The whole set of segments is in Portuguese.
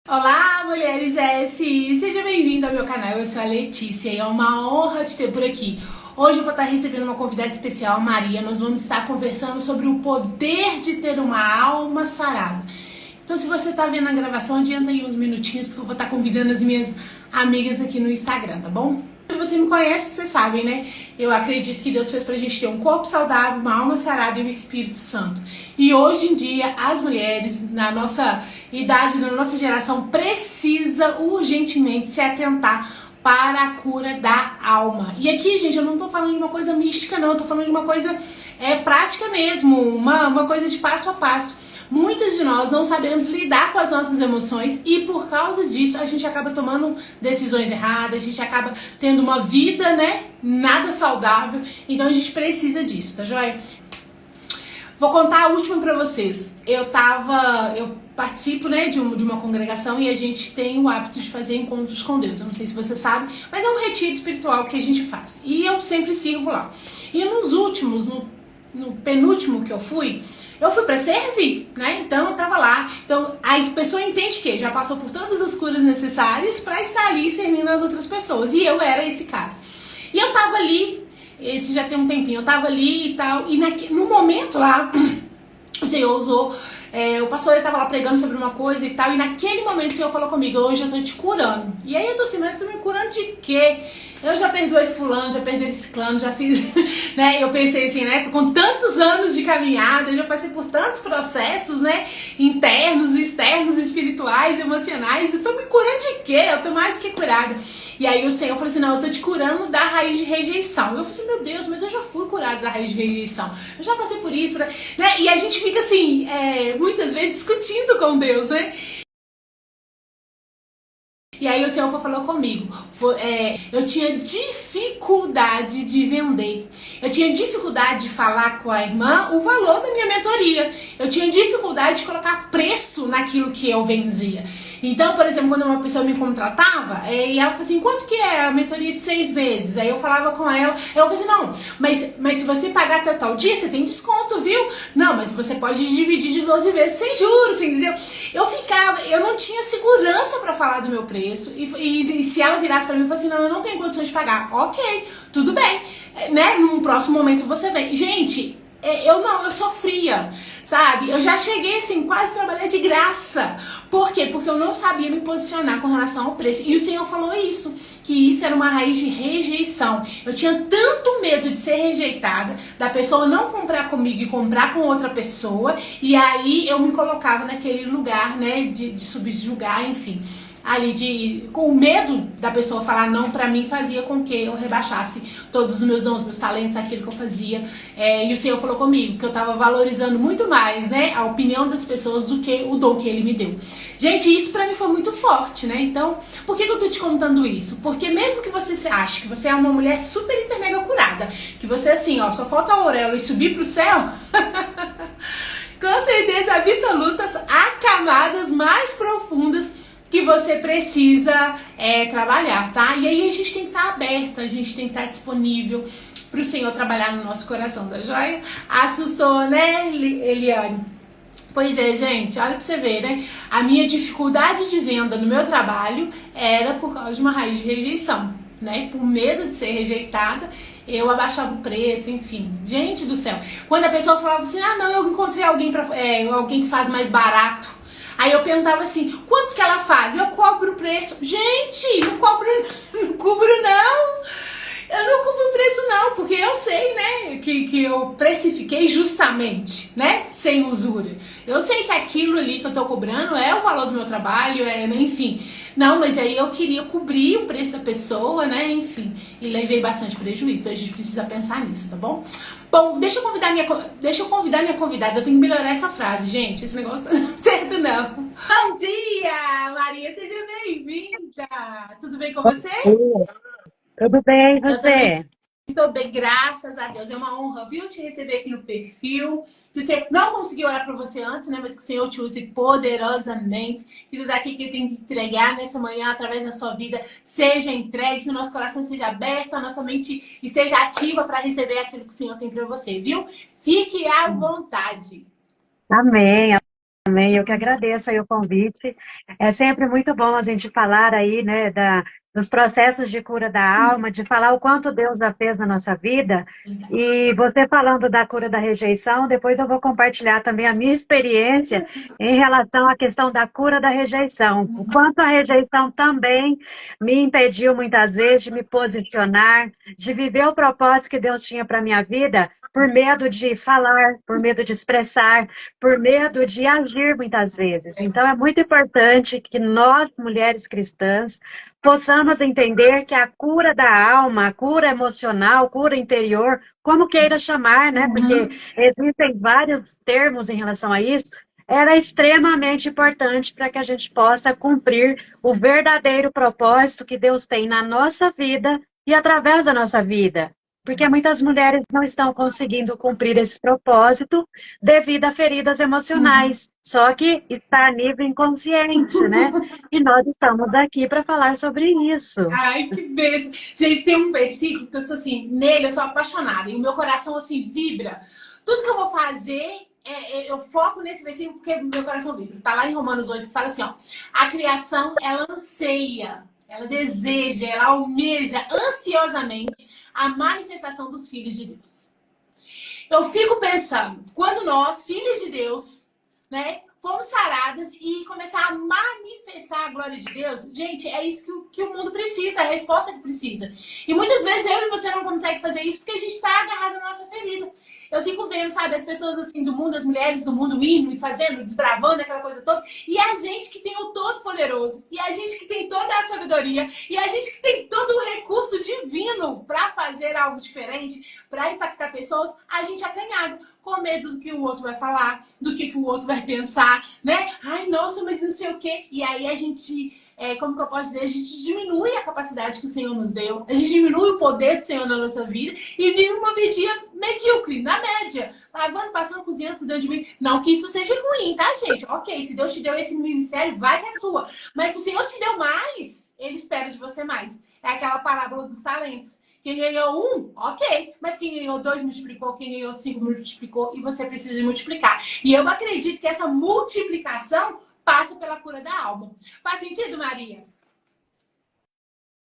Olá, mulheres S! Seja bem-vindo ao meu canal, eu sou a Letícia e é uma honra te ter por aqui. Hoje eu vou estar recebendo uma convidada especial, a Maria. Nós vamos estar conversando sobre o poder de ter uma alma sarada. Então, se você está vendo a gravação, adianta aí uns minutinhos, porque eu vou estar convidando as minhas amigas aqui no Instagram, tá bom? Se você me conhece, vocês sabem, né? Eu acredito que Deus fez pra gente ter um corpo saudável, uma alma sarada e um Espírito Santo. E hoje em dia, as mulheres, na nossa idade, na nossa geração, precisa urgentemente se atentar para a cura da alma. E aqui, gente, eu não tô falando de uma coisa mística, não. Eu tô falando de uma coisa prática mesmo, uma coisa de passo a passo. Muitas de nós não sabemos lidar com as nossas emoções e por causa disso a gente acaba tomando decisões erradas, a gente acaba tendo uma vida, né, nada saudável. Então a gente precisa disso, tá joia? Vou contar a última pra vocês. Eu participo, né, de uma congregação e a gente tem o hábito de fazer encontros com Deus. Eu não sei se você sabe, mas é um retiro espiritual que a gente faz. E eu sempre sirvo lá. E nos últimos, no penúltimo que eu fui pra servir, né? Então eu tava lá. Então a pessoa entende que já passou por todas as curas necessárias pra estar ali servindo as outras pessoas. E eu era esse caso. E eu tava ali, esse já tem um tempinho, eu tava ali e tal. E no momento lá, o Senhor usou, o pastor estava lá pregando sobre uma coisa e tal. E naquele momento o Senhor falou comigo: hoje eu tô te curando. E aí eu tô assim, mas eu tô me curando de quê? Eu já perdoei fulano, já perdoei ciclano, já fiz, né? Eu pensei assim, né? Tô com tantos anos de caminhada, eu já passei por tantos processos, né? Internos, externos, espirituais, emocionais. Eu tô me curando de quê? Eu tô mais que curada. E aí o Senhor falou assim: não, eu tô te curando da raiz de rejeição. Eu falei assim: meu Deus, mas eu já fui curada da raiz de rejeição. Eu já passei por isso, né? E a gente fica assim, muitas vezes discutindo com Deus, né? E aí o Senhor falou comigo, eu tinha dificuldade de vender, eu tinha dificuldade de falar com a irmã o valor da minha mentoria, eu tinha dificuldade de colocar preço naquilo que eu vendia. Então, por exemplo, quando uma pessoa me contratava, e ela falava assim: quanto que é a mentoria de 6 meses? Aí eu falava com ela, eu falei assim: não, mas se você pagar até tal dia, você tem desconto, viu? Não, mas você pode dividir de 12 vezes sem juros, entendeu? Eu não tinha segurança para falar do meu preço, e se ela virasse para mim e falasse assim: não, eu não tenho condições de pagar, ok, tudo bem, né? Num próximo momento você vem. Gente, eu sofria, sabe? Eu já cheguei assim, quase trabalhar de graça. Por quê? Porque eu não sabia me posicionar com relação ao preço. E o Senhor falou isso, que isso era uma raiz de rejeição. Eu tinha tanto medo de ser rejeitada, da pessoa não comprar comigo e comprar com outra pessoa, e aí eu me colocava naquele lugar, né, de subjugar, enfim. Ali com o medo da pessoa falar não pra mim, fazia com que eu rebaixasse todos os meus dons, meus talentos, aquilo que eu fazia. E o Senhor falou comigo que eu tava valorizando muito mais, né, a opinião das pessoas do que o dom que Ele me deu. Gente, isso pra mim foi muito forte, né? Então, por que eu tô te contando isso? Porque mesmo que você ache que você é uma mulher super hiper mega curada, que você assim, ó, só falta a auréola e subir pro céu, com certeza absoluta, há camadas mais profundas que você precisa trabalhar, tá? E aí a gente tem que estar aberta, a gente tem que estar disponível para o Senhor trabalhar no nosso coração, tá joia? Assustou, né, Eliane? Pois é, gente, olha pra você ver, né? A minha dificuldade de venda no meu trabalho era por causa de uma raiz de rejeição, né? Por medo de ser rejeitada, eu abaixava o preço, enfim. Gente do céu. Quando a pessoa falava assim: ah, não, eu encontrei alguém que faz mais barato. Aí eu perguntava assim: quanto que ela faz? Eu cobro o preço. Gente, não cubro não. Eu não cubro o preço não, porque eu sei, né, que eu precifiquei justamente, né, sem usura. Eu sei que aquilo ali que eu tô cobrando é o valor do meu trabalho, enfim. Não, mas aí eu queria cobrir o preço da pessoa, né, enfim. E levei bastante prejuízo, então a gente precisa pensar nisso, tá bom? Bom, deixa eu convidar minha convidada. Eu tenho que melhorar essa frase, gente. Esse negócio tá certo, não. Bom dia, Maria. Seja bem-vinda. Tudo bem com você? Tudo bem, e Eu também você? estou bem, graças a Deus. É uma honra, viu, te receber aqui no perfil. Que você não conseguiu orar para você antes, né? Mas que o Senhor te use poderosamente. Que tudo aqui que tem que entregar nessa manhã, através da sua vida, seja entregue, que o nosso coração seja aberto, a nossa mente esteja ativa para receber aquilo que o Senhor tem para você, viu? Fique à vontade. Amém. Também eu que agradeço aí o convite. É sempre muito bom a gente falar aí, né, dos processos de cura da alma, de falar o quanto Deus já fez na nossa vida. E você falando da cura da rejeição, depois eu vou compartilhar também a minha experiência em relação à questão da cura da rejeição. O quanto a rejeição também me impediu muitas vezes de me posicionar, de viver o propósito que Deus tinha para minha vida, por medo de falar, por medo de expressar, por medo de agir muitas vezes. Então, é muito importante que nós, mulheres cristãs, possamos entender que a cura da alma, a cura emocional, cura interior, como queira chamar, né? Porque existem vários termos em relação a isso. Ela é extremamente importante para que a gente possa cumprir o verdadeiro propósito que Deus tem na nossa vida e através da nossa vida. Porque muitas mulheres não estão conseguindo cumprir esse propósito devido a feridas emocionais. Só que está a nível inconsciente, né? E nós estamos aqui para falar sobre isso. Ai, que bênção. Gente, tem um versículo que eu sou assim, nele eu sou apaixonada. E o meu coração, assim, vibra. Tudo que eu vou fazer, eu foco nesse versículo porque meu coração vibra. Tá lá em Romanos 8, que fala assim, ó. A criação, ela anseia, ela deseja, ela almeja ansiosamente a manifestação dos filhos de Deus. Eu fico pensando, quando nós, filhos de Deus, né, fomos saradas e começar a manifestar a glória de Deus, gente, é isso que o mundo precisa, a resposta que precisa. E muitas vezes eu e você não conseguem fazer isso porque a gente está agarrado na nossa ferida. Eu fico vendo, sabe, as pessoas assim do mundo, as mulheres do mundo indo e fazendo, desbravando aquela coisa toda. E a gente que tem o Todo-Poderoso, e a gente que tem toda a sabedoria, e a gente que tem todo o recurso divino para fazer algo diferente, para impactar pessoas, a gente é acanhado, com medo do que o outro vai falar, do que o outro vai pensar, né? Ai, nossa, mas não sei o quê. E aí a gente... como que eu posso dizer, a gente diminui a capacidade que o Senhor nos deu, a gente diminui o poder do Senhor na nossa vida e vive uma vidinha medíocre, na média, lavando, passando, cozinhando, cuidando de mim. Não que isso seja ruim, tá, gente? Ok, se Deus te deu esse ministério, vai que é sua. Mas se o Senhor te deu mais, Ele espera de você mais. É aquela parábola dos talentos. Quem ganhou um, ok. Mas quem ganhou 2 multiplicou, quem ganhou 5 multiplicou e você precisa multiplicar. E eu acredito que essa multiplicação passa pela cura da alma. Faz sentido, Maria?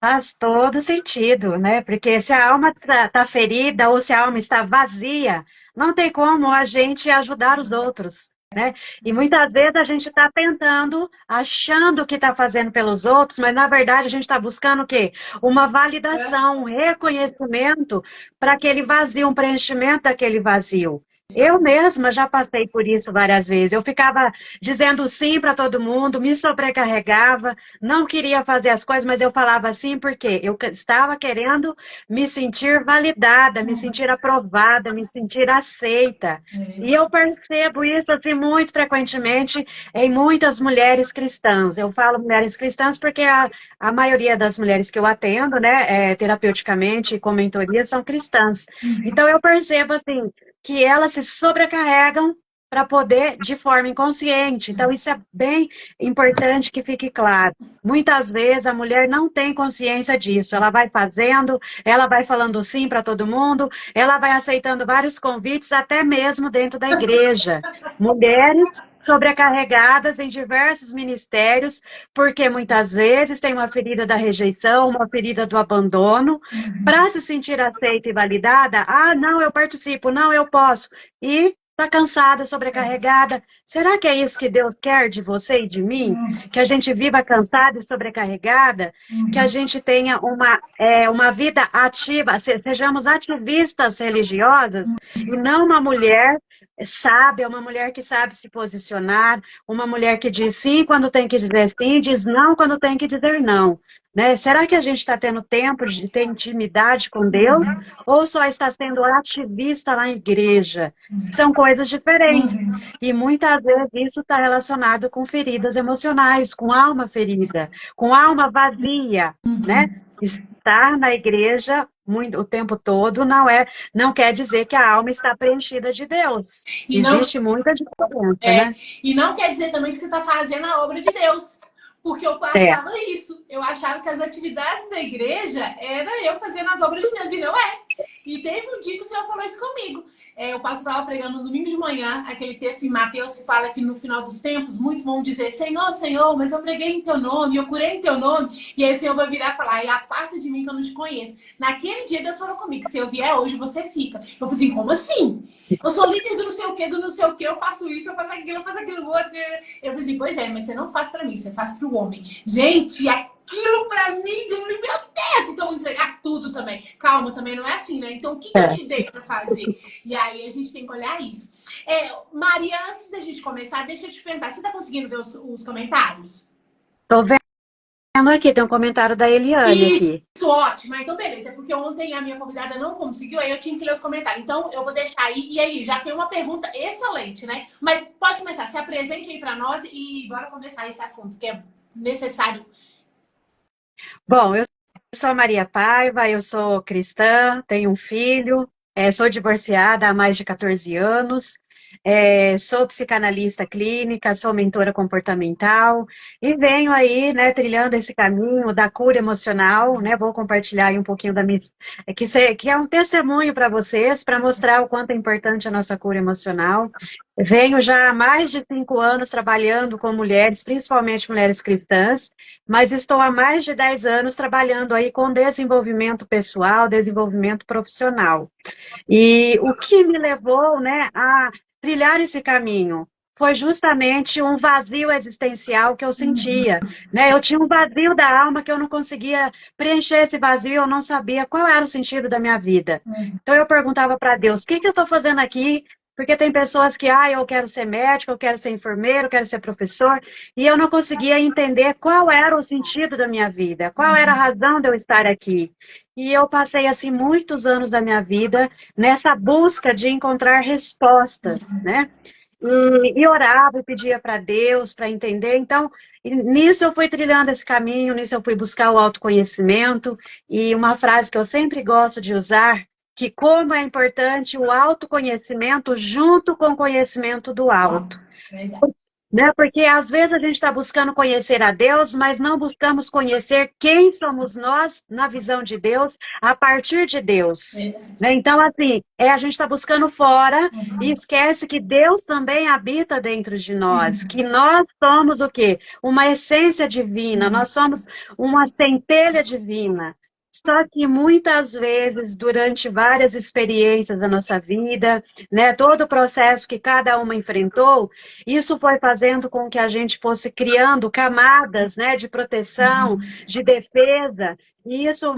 Faz todo sentido, né? Porque se a alma está ferida ou se a alma está vazia, não tem como a gente ajudar os outros, né? E muitas vezes a gente está tentando, achando que está fazendo pelos outros, mas na verdade a gente está buscando o quê? Uma validação, um reconhecimento para aquele vazio, um preenchimento daquele vazio. Eu mesma já passei por isso várias vezes. Eu ficava dizendo sim para todo mundo, me sobrecarregava, não queria fazer as coisas, mas eu falava sim porque eu estava querendo me sentir validada, me sentir aprovada, me sentir aceita. E eu percebo isso assim muito frequentemente em muitas mulheres cristãs. Eu falo mulheres cristãs porque a maioria das mulheres que eu atendo, né, terapeuticamente e com mentoria, são cristãs. Então eu percebo assim que elas se sobrecarregam para poder de forma inconsciente. Então, isso é bem importante que fique claro. Muitas vezes a mulher não tem consciência disso. Ela vai fazendo, ela vai falando sim para todo mundo, ela vai aceitando vários convites, até mesmo dentro da igreja. Mulheres sobrecarregadas em diversos ministérios, porque muitas vezes tem uma ferida da rejeição, uma ferida do abandono, para se sentir aceita e validada, ah, não, eu participo, não, eu posso, e está cansada, sobrecarregada. Será que é isso que Deus quer de você e de mim? Que a gente viva cansada e sobrecarregada? Que a gente tenha uma vida ativa, sejamos ativistas religiosas e não uma mulher sábia, uma mulher que sabe se posicionar, uma mulher que diz sim quando tem que dizer sim, diz não quando tem que dizer não. Né? Será que a gente está tendo tempo de ter intimidade com Deus ou só está sendo ativista na igreja? São coisas diferentes. E muitas vezes isso está relacionado com feridas emocionais, com alma ferida, com alma vazia, né? Estar na igreja o tempo todo não quer dizer que a alma está preenchida de Deus. E existe muita diferença, né? E não quer dizer também que você está fazendo a obra de Deus. Porque eu É. achava isso. Eu achava que as atividades da igreja era eu fazendo as obras de Deus, e não é. E teve um dia que o Senhor falou isso comigo. O pastor estava pregando no domingo de manhã, aquele texto em Mateus que fala que no final dos tempos, muitos vão dizer, Senhor, Senhor, mas eu preguei em teu nome, eu curei em teu nome. E aí o Senhor vai virar e falar, e aparta de mim que eu não te conheço. Naquele dia Deus falou comigo, se eu vier hoje, você fica. Eu falei assim, como assim? Eu sou líder do não sei o quê, do não sei o quê, eu faço isso, eu faço aquilo outro. Eu falei assim, pois é, mas você não faz pra mim, você faz pro homem. Gente, aquilo pra mim, eu falei, meu Deus, então eu vou entregar tudo também. Calma, também não é assim, né? Então o que eu te dei pra fazer? E aí a gente tem que olhar isso. Maria, antes da gente começar, deixa eu te perguntar, você tá conseguindo ver os comentários? Tô vendo aqui, tem um comentário da Eliane aqui. Isso, ótimo. Então, beleza. É porque ontem a minha convidada não conseguiu, aí eu tinha que ler os comentários. Então, eu vou deixar aí. E aí, já tem uma pergunta excelente, né? Mas pode começar. Se apresente aí para nós e bora começar esse assunto, que é necessário. Bom, eu sou a Maria Paiva, eu sou cristã, tenho um filho, sou divorciada há mais de 14 anos, sou psicanalista clínica, sou mentora comportamental e venho aí, né, trilhando esse caminho da cura emocional, né, vou compartilhar aí um pouquinho da minha, que é um testemunho para vocês, para mostrar o quanto é importante a nossa cura emocional. Venho já há mais de 5 anos trabalhando com mulheres, principalmente mulheres cristãs, mas estou há mais de 10 anos trabalhando aí com desenvolvimento pessoal, desenvolvimento profissional. E o que me levou, né, a trilhar esse caminho foi justamente um vazio existencial que eu sentia, né? Eu tinha um vazio da alma que eu não conseguia preencher esse vazio, eu não sabia qual era o sentido da minha vida. Então eu perguntava para Deus, o que eu estou fazendo aqui? Porque tem pessoas que, eu quero ser médico, eu quero ser enfermeiro, eu quero ser professor, e eu não conseguia entender qual era o sentido da minha vida, qual era a razão de eu estar aqui. E eu passei, assim, muitos anos da minha vida nessa busca de encontrar respostas, né? E orava e pedia para Deus, para entender. Então, nisso eu fui trilhando esse caminho, nisso eu fui buscar o autoconhecimento, e uma frase que eu sempre gosto de usar, que como é importante o autoconhecimento junto com o conhecimento do alto. Né? Porque às vezes a gente está buscando conhecer a Deus, mas não buscamos conhecer quem somos nós na visão de Deus, a partir de Deus. Né? Então, assim, a gente está buscando fora e esquece que Deus também habita dentro de nós, que nós somos o quê? Uma essência divina, nós somos uma centelha divina. Só que muitas vezes, durante várias experiências da nossa vida, né, todo o processo que cada uma enfrentou, isso foi fazendo com que a gente fosse criando camadas, né, de proteção, de defesa, e isso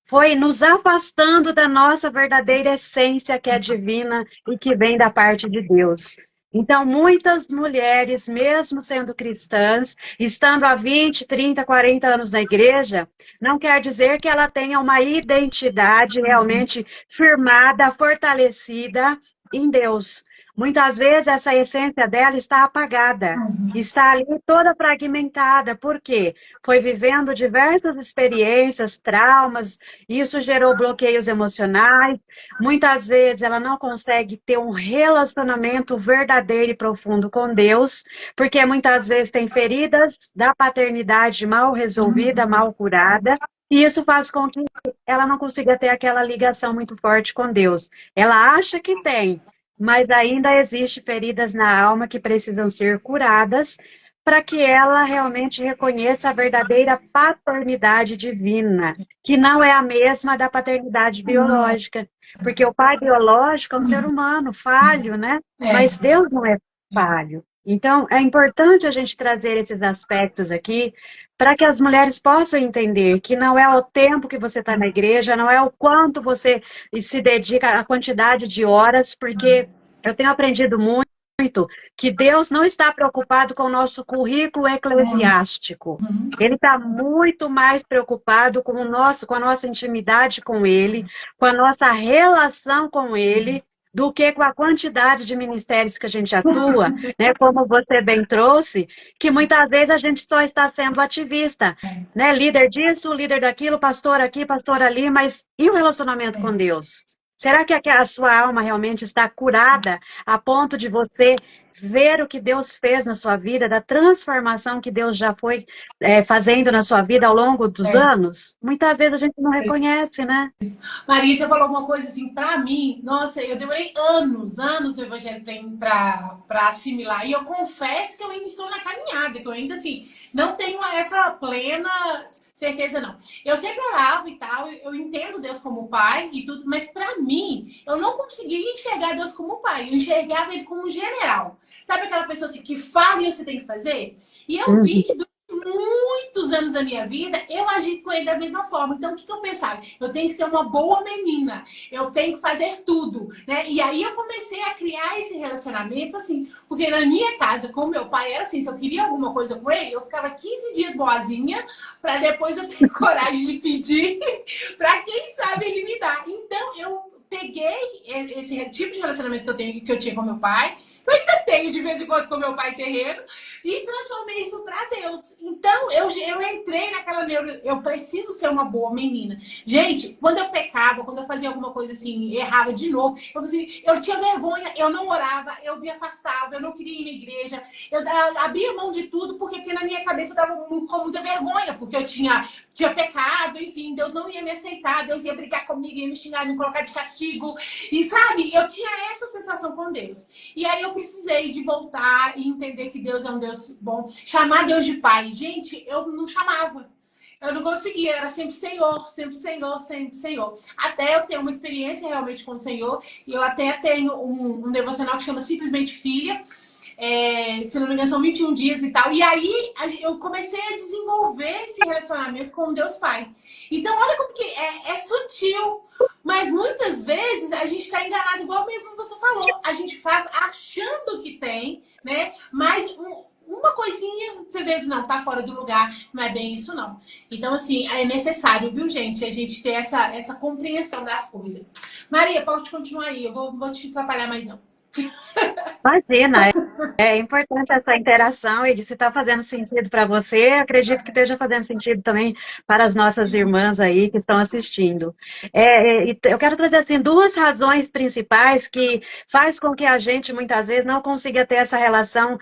foi nos afastando da nossa verdadeira essência, que é divina e que vem da parte de Deus. Então, muitas mulheres, mesmo sendo cristãs, estando há 20, 30, 40 anos na igreja, não quer dizer que ela tenha uma identidade realmente firmada, fortalecida em Deus. Muitas vezes essa essência dela está apagada, está ali toda fragmentada. Por quê? Foi vivendo diversas experiências, traumas, isso gerou bloqueios emocionais. Muitas vezes ela não consegue ter um relacionamento verdadeiro e profundo com Deus, porque muitas vezes tem feridas da paternidade mal resolvida, mal curada, e isso faz com que ela não consiga ter aquela ligação muito forte com Deus. Ela acha que tem, mas ainda existem feridas na alma que precisam ser curadas para que ela realmente reconheça a verdadeira paternidade divina, que não é a mesma da paternidade biológica. Porque o pai biológico é um ser humano falho, né? Mas Deus não é falho. Então, é importante a gente trazer esses aspectos aqui para que as mulheres possam entender que não é o tempo que você está na igreja, não é o quanto você se dedica, a quantidade de horas, porque eu tenho aprendido muito que Deus não está preocupado com o nosso currículo eclesiástico. Ele está muito mais preocupado com com a nossa intimidade com Ele, com a nossa relação com Ele, do que com a quantidade de ministérios que a gente atua, né? Como você bem trouxe, que muitas vezes a gente só está sendo ativista, né? Líder disso, líder daquilo, pastor aqui, pastor ali, mas e o relacionamento com Deus? Será que a sua alma realmente está curada a ponto de você ver o que Deus fez na sua vida, da transformação que Deus já foi fazendo na sua vida ao longo dos É. anos? Muitas vezes a gente não reconhece, né? Maria, você falou uma coisa assim, pra mim, nossa, eu demorei anos, anos no evangelho pra assimilar. E eu confesso que eu ainda estou na caminhada, que eu ainda, assim, não tenho essa plena certeza, não. Eu sempre orava e tal, eu entendo Deus como pai e tudo, mas pra mim, eu não conseguia enxergar Deus como pai, eu enxergava ele como general. Sabe aquela pessoa assim, que fala e você tem que fazer? E eu vi Uhum. que muitos anos da minha vida, eu agi com ele da mesma forma. Então, o que eu pensava? Eu tenho que ser uma boa menina. Eu tenho que fazer tudo, né? E aí eu comecei a criar esse relacionamento, assim, porque na minha casa, com meu pai, era assim, se eu queria alguma coisa com ele, eu ficava 15 dias boazinha, para depois eu ter coragem de pedir, para quem sabe ele me dar. Então, eu peguei esse tipo de relacionamento que eu tinha com meu pai, que eu ainda tenho de vez em quando com meu pai terreno, e transformei isso para Deus. Então, eu entrei naquela neuro, eu preciso ser uma boa menina. Gente, quando eu pecava, quando eu fazia alguma coisa assim, errava de novo, eu tinha vergonha, eu não orava, eu me afastava, eu não queria ir na igreja, eu abria mão de tudo, porque na minha cabeça eu estava com muita vergonha, porque eu tinha pecado, enfim, Deus não ia me aceitar, Deus ia brigar comigo, ia me xingar, me colocar de castigo. E sabe, eu tinha essa sensação com Deus. E aí eu precisei de voltar e entender que Deus é um Deus bom. Chamar Deus de pai. Gente, eu não chamava. Eu não conseguia, era sempre Senhor, sempre Senhor, sempre Senhor. Até eu ter uma experiência realmente com o Senhor. E eu até tenho um devocional que chama Simplesmente Filha. Se não me engano, são 21 dias e tal. E aí eu comecei a desenvolver esse relacionamento com o Deus Pai. Então, olha como que é sutil. Mas muitas vezes a gente está enganado, igual mesmo você falou. A gente faz achando que tem, né? Mas uma coisinha você vê, não, tá fora do lugar. Não é bem isso, não. Então, assim, é necessário, viu, gente? A gente ter essa compreensão das coisas. Maria, pode continuar aí. Eu vou te atrapalhar mais, não. Imagina, é importante essa interação e de se está fazendo sentido para você, acredito que esteja fazendo sentido também para as nossas irmãs aí que estão assistindo. Eu quero trazer assim, duas razões principais que faz com que a gente muitas vezes não consiga ter essa relação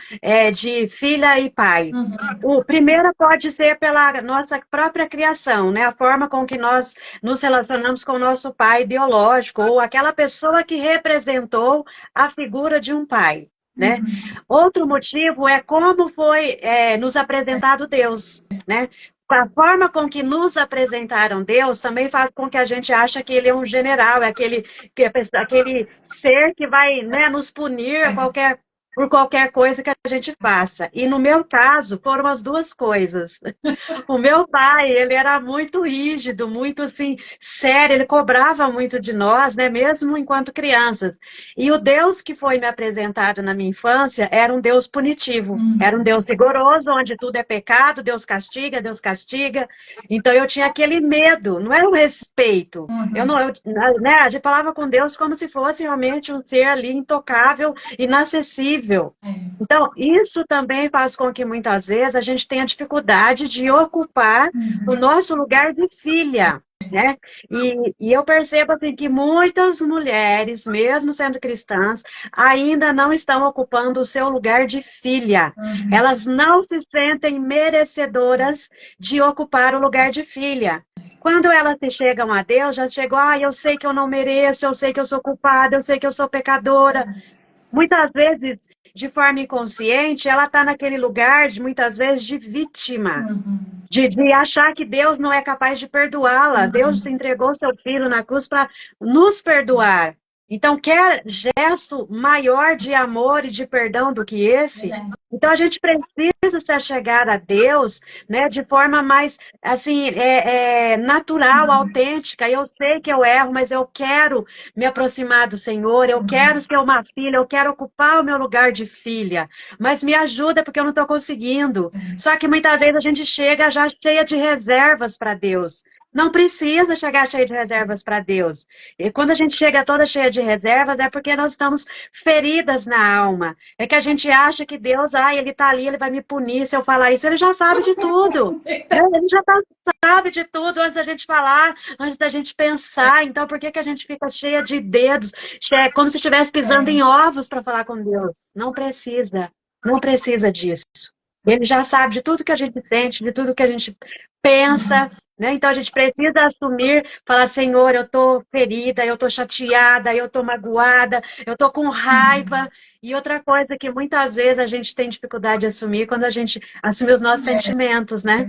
de filha e pai. Uhum. O primeiro pode ser pela nossa própria criação, né? A forma com que nós nos relacionamos com o nosso pai biológico, ou aquela pessoa que representou a figura de um pai. Né? Outro motivo é como foi nos apresentado Deus, né? A forma com que nos apresentaram Deus também faz com que a gente ache que ele é um general, é aquele ser que vai, né, nos punir por qualquer coisa que a gente faça. E no meu caso, foram as duas coisas. O meu pai, ele era muito rígido, muito assim, sério, ele cobrava muito de nós, né, mesmo enquanto crianças. E o Deus que foi me apresentado na minha infância era um Deus punitivo, era um Deus rigoroso, onde tudo é pecado, Deus castiga, Deus castiga. Então eu tinha aquele medo, não era um respeito. Né, a gente falava com Deus como se fosse realmente um ser ali intocável, inacessível. Então, isso também faz com que muitas vezes a gente tenha dificuldade de ocupar o nosso lugar de filha, né? E eu percebo assim, que muitas mulheres, mesmo sendo cristãs, ainda não estão ocupando o seu lugar de filha. Elas não se sentem merecedoras de ocupar o lugar de filha. Quando elas se chegam a Deus, já chegam, eu sei que eu não mereço, eu sei que eu sou culpada, eu sei que eu sou pecadora. Muitas vezes, de forma inconsciente, ela está naquele lugar, muitas vezes, de vítima. De achar que Deus não é capaz de perdoá-la. Deus entregou seu filho na cruz para nos perdoar. Então, quer gesto maior de amor e de perdão do que esse? Então, a gente precisa se achegar a Deus, né, de forma mais, assim, natural, autêntica. Eu sei que eu erro, mas eu quero me aproximar do Senhor, eu quero ser uma filha, eu quero ocupar o meu lugar de filha. Mas me ajuda, porque eu não estou conseguindo. Só que muitas vezes a gente chega já cheia de reservas para Deus. Não precisa chegar cheio de reservas para Deus. E quando a gente chega toda cheia de reservas, é porque nós estamos feridas na alma. É que a gente acha que Deus, ele está ali, ele vai me punir se eu falar isso. Ele já sabe de tudo. Né? Ele já sabe de tudo antes da gente falar, antes da gente pensar. Então, por que que a gente fica cheia de dedos, como se estivesse pisando em ovos para falar com Deus? Não precisa. Não precisa disso. Ele já sabe de tudo que a gente sente, de tudo que a gente pensa, né? Então a gente precisa assumir, falar, Senhor, eu estou ferida, eu estou chateada, eu estou magoada, eu estou com raiva. E outra coisa que muitas vezes a gente tem dificuldade de assumir, quando a gente assume os nossos sentimentos, né?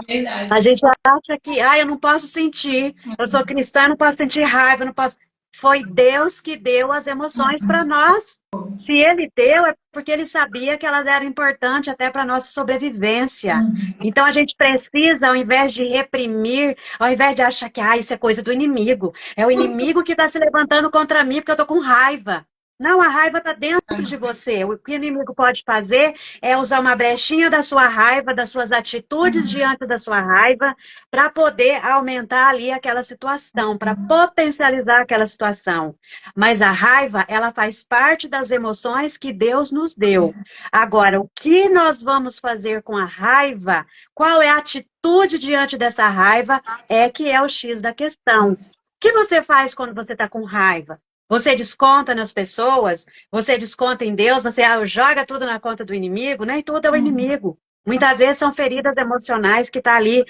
Verdade. A gente acha que, eu não posso sentir, eu sou cristã, eu não posso sentir raiva, eu não posso... Foi Deus que deu as emoções para nós. Se ele deu, é porque ele sabia que elas eram importantes até para a nossa sobrevivência. Então a gente precisa, ao invés de reprimir, ao invés de achar que isso é coisa do inimigo, é o inimigo que está se levantando contra mim porque eu estou com raiva. Não, a raiva está dentro de você. O que o inimigo pode fazer é usar uma brechinha da sua raiva, das suas atitudes diante da sua raiva, para poder aumentar ali aquela situação, para potencializar aquela situação. Mas a raiva, ela faz parte das emoções que Deus nos deu. Agora, o que nós vamos fazer com a raiva? Qual é a atitude diante dessa raiva? É que é o X da questão. O que você faz quando você está com raiva? Você desconta nas pessoas, você desconta em Deus, você joga tudo na conta do inimigo, nem tudo é o inimigo. Muitas vezes são feridas emocionais que estão ali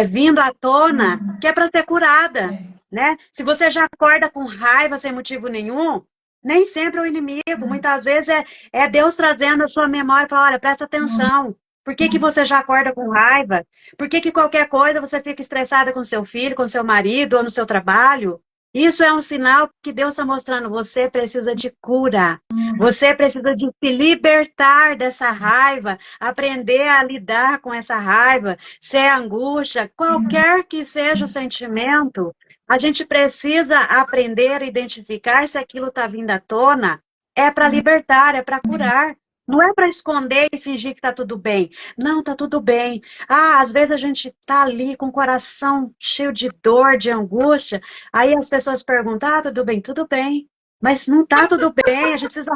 vindo à tona, que é para ser curada, né? Se você já acorda com raiva sem motivo nenhum, nem sempre é o inimigo. Muitas vezes é Deus trazendo a sua memória e fala, olha, presta atenção. Por que que você já acorda com raiva? Por que que qualquer coisa você fica estressada com seu filho, com seu marido ou no seu trabalho? Isso é um sinal que Deus está mostrando. Você precisa de cura. Você precisa de se libertar dessa raiva, aprender a lidar com essa raiva, se é angústia, qualquer que seja o sentimento, a gente precisa aprender a identificar se aquilo está vindo à tona. É para libertar, é para curar. Não é para esconder e fingir que está tudo bem. Não, está tudo bem. Às vezes a gente está ali com o coração cheio de dor, de angústia. Aí as pessoas perguntam, tudo bem? Tudo bem. Mas não está tudo bem. A gente precisa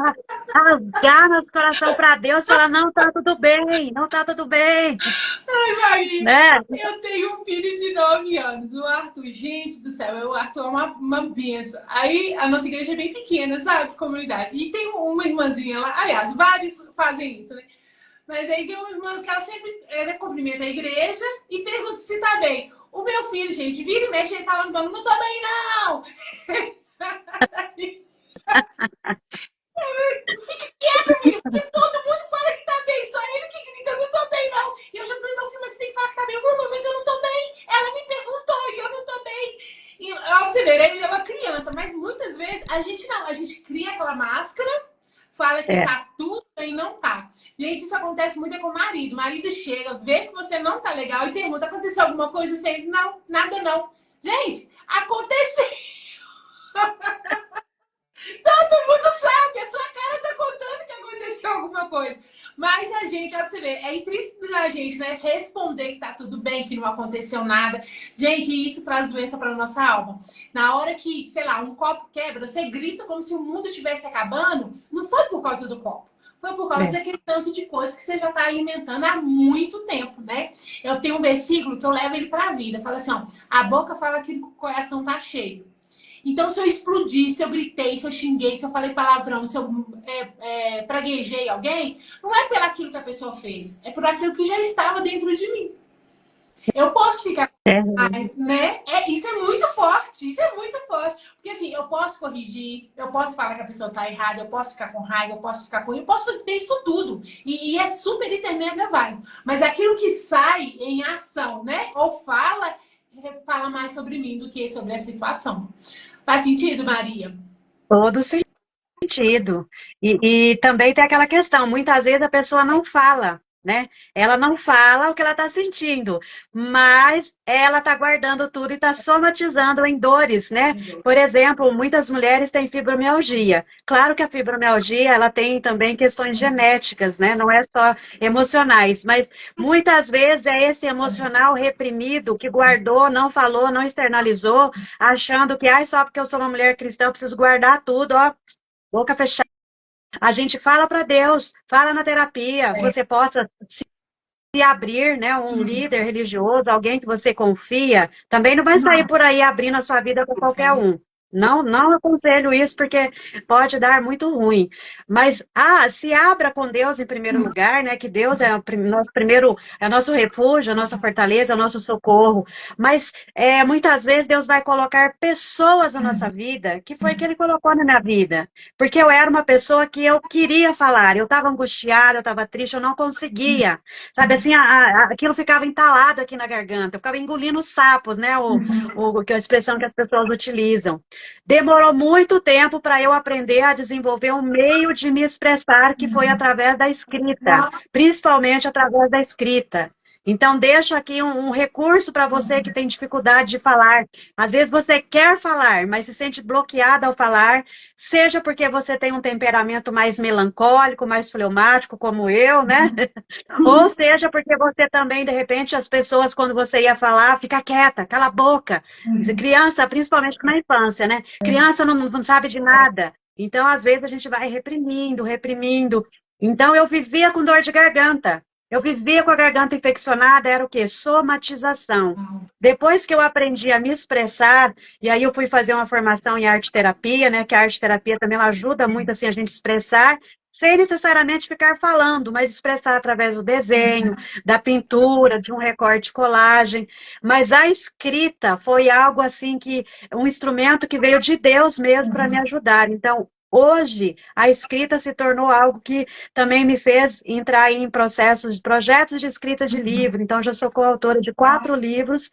rasgar nosso coração para Deus e falar, não está tudo bem, não está tudo bem. Ai, Maria, né? eu tenho um filho de 9 anos, o Arthur. Gente do céu, o Arthur é uma benção. Aí a nossa igreja é bem pequena, sabe? Comunidade. E tem uma irmãzinha lá, aliás, vários fazem isso, né? Mas aí tem uma irmã que ela sempre cumprimenta a igreja e pergunta se tá bem. O meu filho, gente, vira e mexe, ele tá lá no banco, não tô bem, não! Fica quieto, amiga, porque todo mundo fala que tá bem, só ele que grita, eu não tô bem, não. E eu já falei, meu filho, mas você tem que falar que tá bem. Eu, mas eu não tô bem. Ela me perguntou e eu não tô bem. E, ó, pra você ver, ele é uma criança, mas muitas vezes a gente não, a gente cria aquela máscara, fala que tá tudo e não tá. Gente, isso acontece muito com o marido. O marido chega, vê que você não tá legal e pergunta, aconteceu alguma coisa? Você, não, nada não. Gente, aconteceu. Todo mundo sabe, a sua cara tá contando que aconteceu alguma coisa. Mas a gente, ó, pra você ver, é intrínseco da gente, né? Responder que tá tudo bem, que não aconteceu nada. Gente, isso traz doença pra nossa alma. Na hora que, sei lá, um copo quebra, você grita como se o mundo estivesse acabando. Não foi por causa do copo. Foi por causa daquele tanto de coisa que você já está alimentando há muito tempo, né? Eu tenho um versículo que eu levo ele para a vida. Fala assim, ó, a boca fala que o coração tá cheio. Então, se eu explodir, se eu gritei, se eu xinguei, se eu falei palavrão, se eu praguejei alguém, não é pelo aquilo que a pessoa fez, é por aquilo que já estava dentro de mim. Eu posso ficar né? Isso é muito forte, isso é muito forte. Porque assim, eu posso corrigir, eu posso falar que a pessoa tá errada, eu posso ficar com raiva, eu posso ficar com... Eu posso ter isso tudo. E é super mega válido. Mas aquilo que sai em ação, né? Ou fala mais sobre mim do que sobre a situação. Faz sentido, Maria? Todo sentido. E também tem aquela questão, muitas vezes a pessoa não fala, né? Ela não fala o que ela está sentindo, mas ela está guardando tudo e está somatizando em dores, né? Por exemplo, muitas mulheres têm fibromialgia. Claro que a fibromialgia, ela tem também questões genéticas, né? Não é só emocionais, mas muitas vezes é esse emocional reprimido que guardou, não falou, não externalizou, achando que, ai, só porque eu sou uma mulher cristã, eu preciso guardar tudo, ó, boca fechada. A gente fala para Deus, fala na terapia, que você possa se abrir, né, um líder religioso, alguém que você confia, também não vai sair por aí abrindo a sua vida para qualquer um. Não, não aconselho isso, porque pode dar muito ruim. Mas, se abra com Deus em primeiro lugar, né? Que Deus é o nosso primeiro, é o nosso refúgio, a nossa fortaleza, é o nosso socorro. Mas, muitas vezes, Deus vai colocar pessoas na nossa vida, que foi que Ele colocou na minha vida. Porque eu era uma pessoa que eu queria falar, eu estava angustiada, eu estava triste, eu não conseguia. Sabe, assim, aquilo ficava entalado aqui na garganta, eu ficava engolindo sapos, né? Que é a expressão que as pessoas utilizam. Demorou muito tempo para eu aprender a desenvolver um meio de me expressar, que foi através da escrita, principalmente através da escrita. Então, deixo aqui um recurso para você que tem dificuldade de falar. Às vezes você quer falar, mas se sente bloqueada ao falar, seja porque você tem um temperamento mais melancólico, mais fleumático, como eu, né? Ou seja porque você também, de repente, as pessoas, quando você ia falar, fica quieta, cala a boca. Criança, principalmente na infância, né? Criança não sabe de nada. Então, às vezes, a gente vai reprimindo, reprimindo. Então, eu vivia com dor de garganta. Eu vivia com a garganta infeccionada, era o quê? Somatização. Depois que eu aprendi a me expressar, e aí eu fui fazer uma formação em arte-terapia, né? Que a arte-terapia também ela ajuda muito assim, a gente expressar, sem necessariamente ficar falando, mas expressar através do desenho, da pintura, de um recorte colagem. Mas a escrita foi algo assim que, um instrumento que veio de Deus mesmo para me ajudar. Então, hoje, a escrita se tornou algo que também me fez entrar em projetos de escrita de livro. Então, já sou coautora de 4 livros,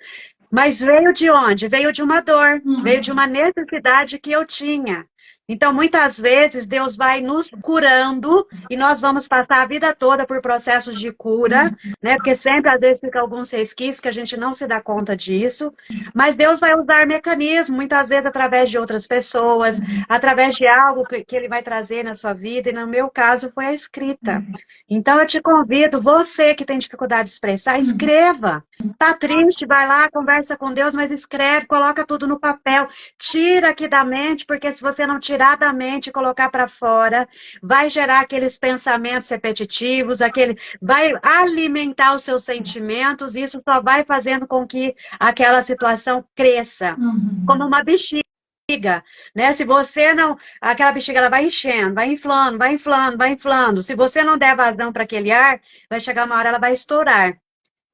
mas veio de onde? Veio de uma dor, veio de uma necessidade que eu tinha. Então, muitas vezes, Deus vai nos curando e nós vamos passar a vida toda por processos de cura, né? Porque sempre, às vezes, fica alguns resquícios que a gente não se dá conta disso. Mas Deus vai usar mecanismos, muitas vezes através de outras pessoas, através de algo que Ele vai trazer na sua vida. E no meu caso, foi a escrita. Então, eu te convido, você que tem dificuldade de expressar, escreva. Tá triste, vai lá, conversa com Deus, mas escreve, coloca tudo no papel. Tira aqui da mente, porque se você não tirar da mente e colocar para fora, vai gerar aqueles pensamentos repetitivos, vai alimentar os seus sentimentos, e isso só vai fazendo com que aquela situação cresça, como uma bexiga, né? Se você não, aquela bexiga ela vai enchendo, vai inflando, vai inflando, vai inflando. Se você não der vazão para aquele ar, vai chegar uma hora ela vai estourar.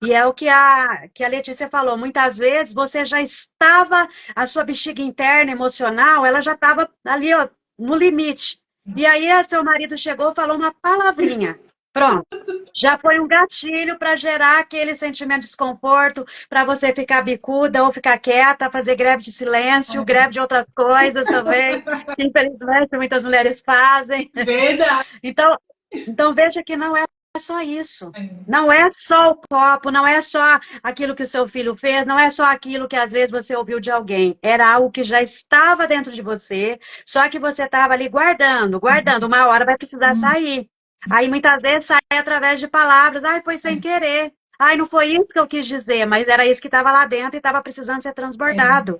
E é o que a Letícia falou, muitas vezes você já estava, a sua bexiga interna, emocional, ela já estava ali, ó, no limite. E aí, seu marido chegou e falou uma palavrinha. Pronto. Já foi um gatilho para gerar aquele sentimento de desconforto, para você ficar bicuda ou ficar quieta, fazer greve de silêncio, greve de outras coisas também, que infelizmente muitas mulheres fazem. Verdade. Então veja que não é só isso. Não é só o copo, não é só aquilo que o seu filho fez, não é só aquilo que às vezes você ouviu de alguém. Era algo que já estava dentro de você, só que você estava ali guardando, uma hora vai precisar sair. Aí muitas vezes sai através de palavras, ai, foi sem querer. Ai, não foi isso que eu quis dizer, mas era isso que estava lá dentro e estava precisando ser transbordado.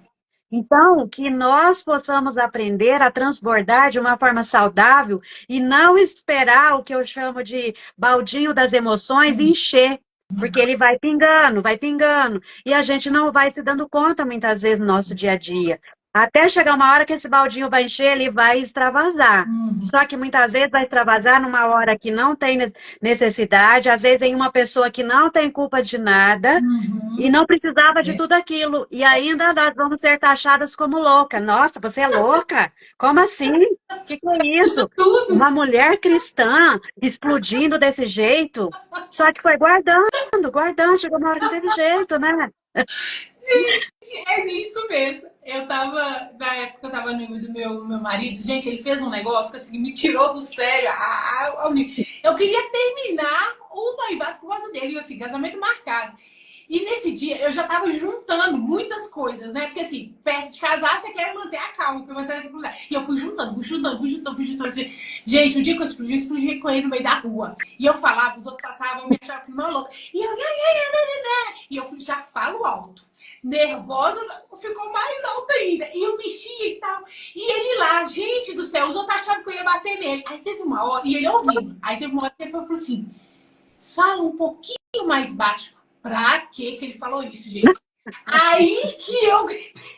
Então, que nós possamos aprender a transbordar de uma forma saudável e não esperar o que eu chamo de baldinho das emoções encher, porque ele vai pingando, e a gente não vai se dando conta muitas vezes no nosso dia a dia. Até chegar uma hora que esse baldinho vai encher, ele vai extravasar. Só que muitas vezes vai extravasar numa hora que não tem necessidade, às vezes em uma pessoa que não tem culpa de nada e não precisava de tudo aquilo. E ainda nós vamos ser taxadas como louca. Nossa, você é louca? Como assim? O que é isso? Uma mulher cristã explodindo desse jeito? Só que foi guardando. Chegou uma hora que não teve jeito, né? É isso mesmo. Na época eu tava noiva do meu marido, gente, ele fez um negócio que assim, me tirou do sério. Eu queria terminar o noivado por causa dele, assim, casamento marcado. E nesse dia eu já tava juntando muitas coisas, né? Porque assim, perto de casar, você quer manter a calma, quer manter a tranquilidade. E eu fui juntando, fui juntando, fui juntando, fui juntando. Gente, o dia que eu explodi com ele no meio da rua. E eu falava, os outros passavam, eu me achava que maluca. E eu, e eu já falo alto. Nervosa, ficou mais alta ainda. E eu mexia e tal. E ele lá, gente do céu, os outros achavam que eu ia bater nele. Aí teve uma hora, e ele ouvindo. Aí teve uma hora que ele falou assim: fala um pouquinho mais baixo. Pra que ele falou isso, gente? Aí que eu gritei.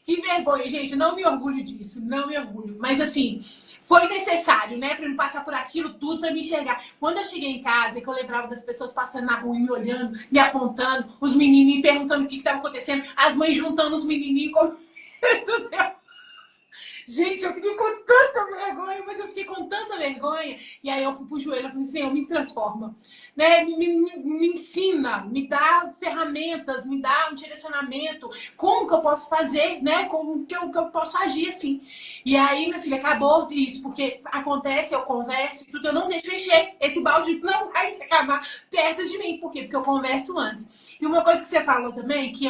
Que vergonha, gente. Não me orgulho disso. Não me orgulho. Mas assim, foi necessário, né? Pra eu não passar por aquilo tudo, pra me enxergar. Quando eu cheguei em casa, que eu lembrava das pessoas passando na rua e me olhando, me apontando, os menininhos perguntando o que estava acontecendo, as mães juntando os menininhos. Gente, eu fiquei com tanta vergonha, mas eu fiquei com tanta vergonha. E aí eu fui pro joelho e falei assim, me transforma. Né? Me ensina, me dá ferramentas, me dá um direcionamento. Como que eu posso fazer, né? Como que eu posso agir assim. E aí, minha filha, acabou isso, porque acontece, eu converso e tudo, eu não deixo encher. Esse balde não vai acabar perto de mim. Por quê? Porque eu converso antes. E uma coisa que você falou também, que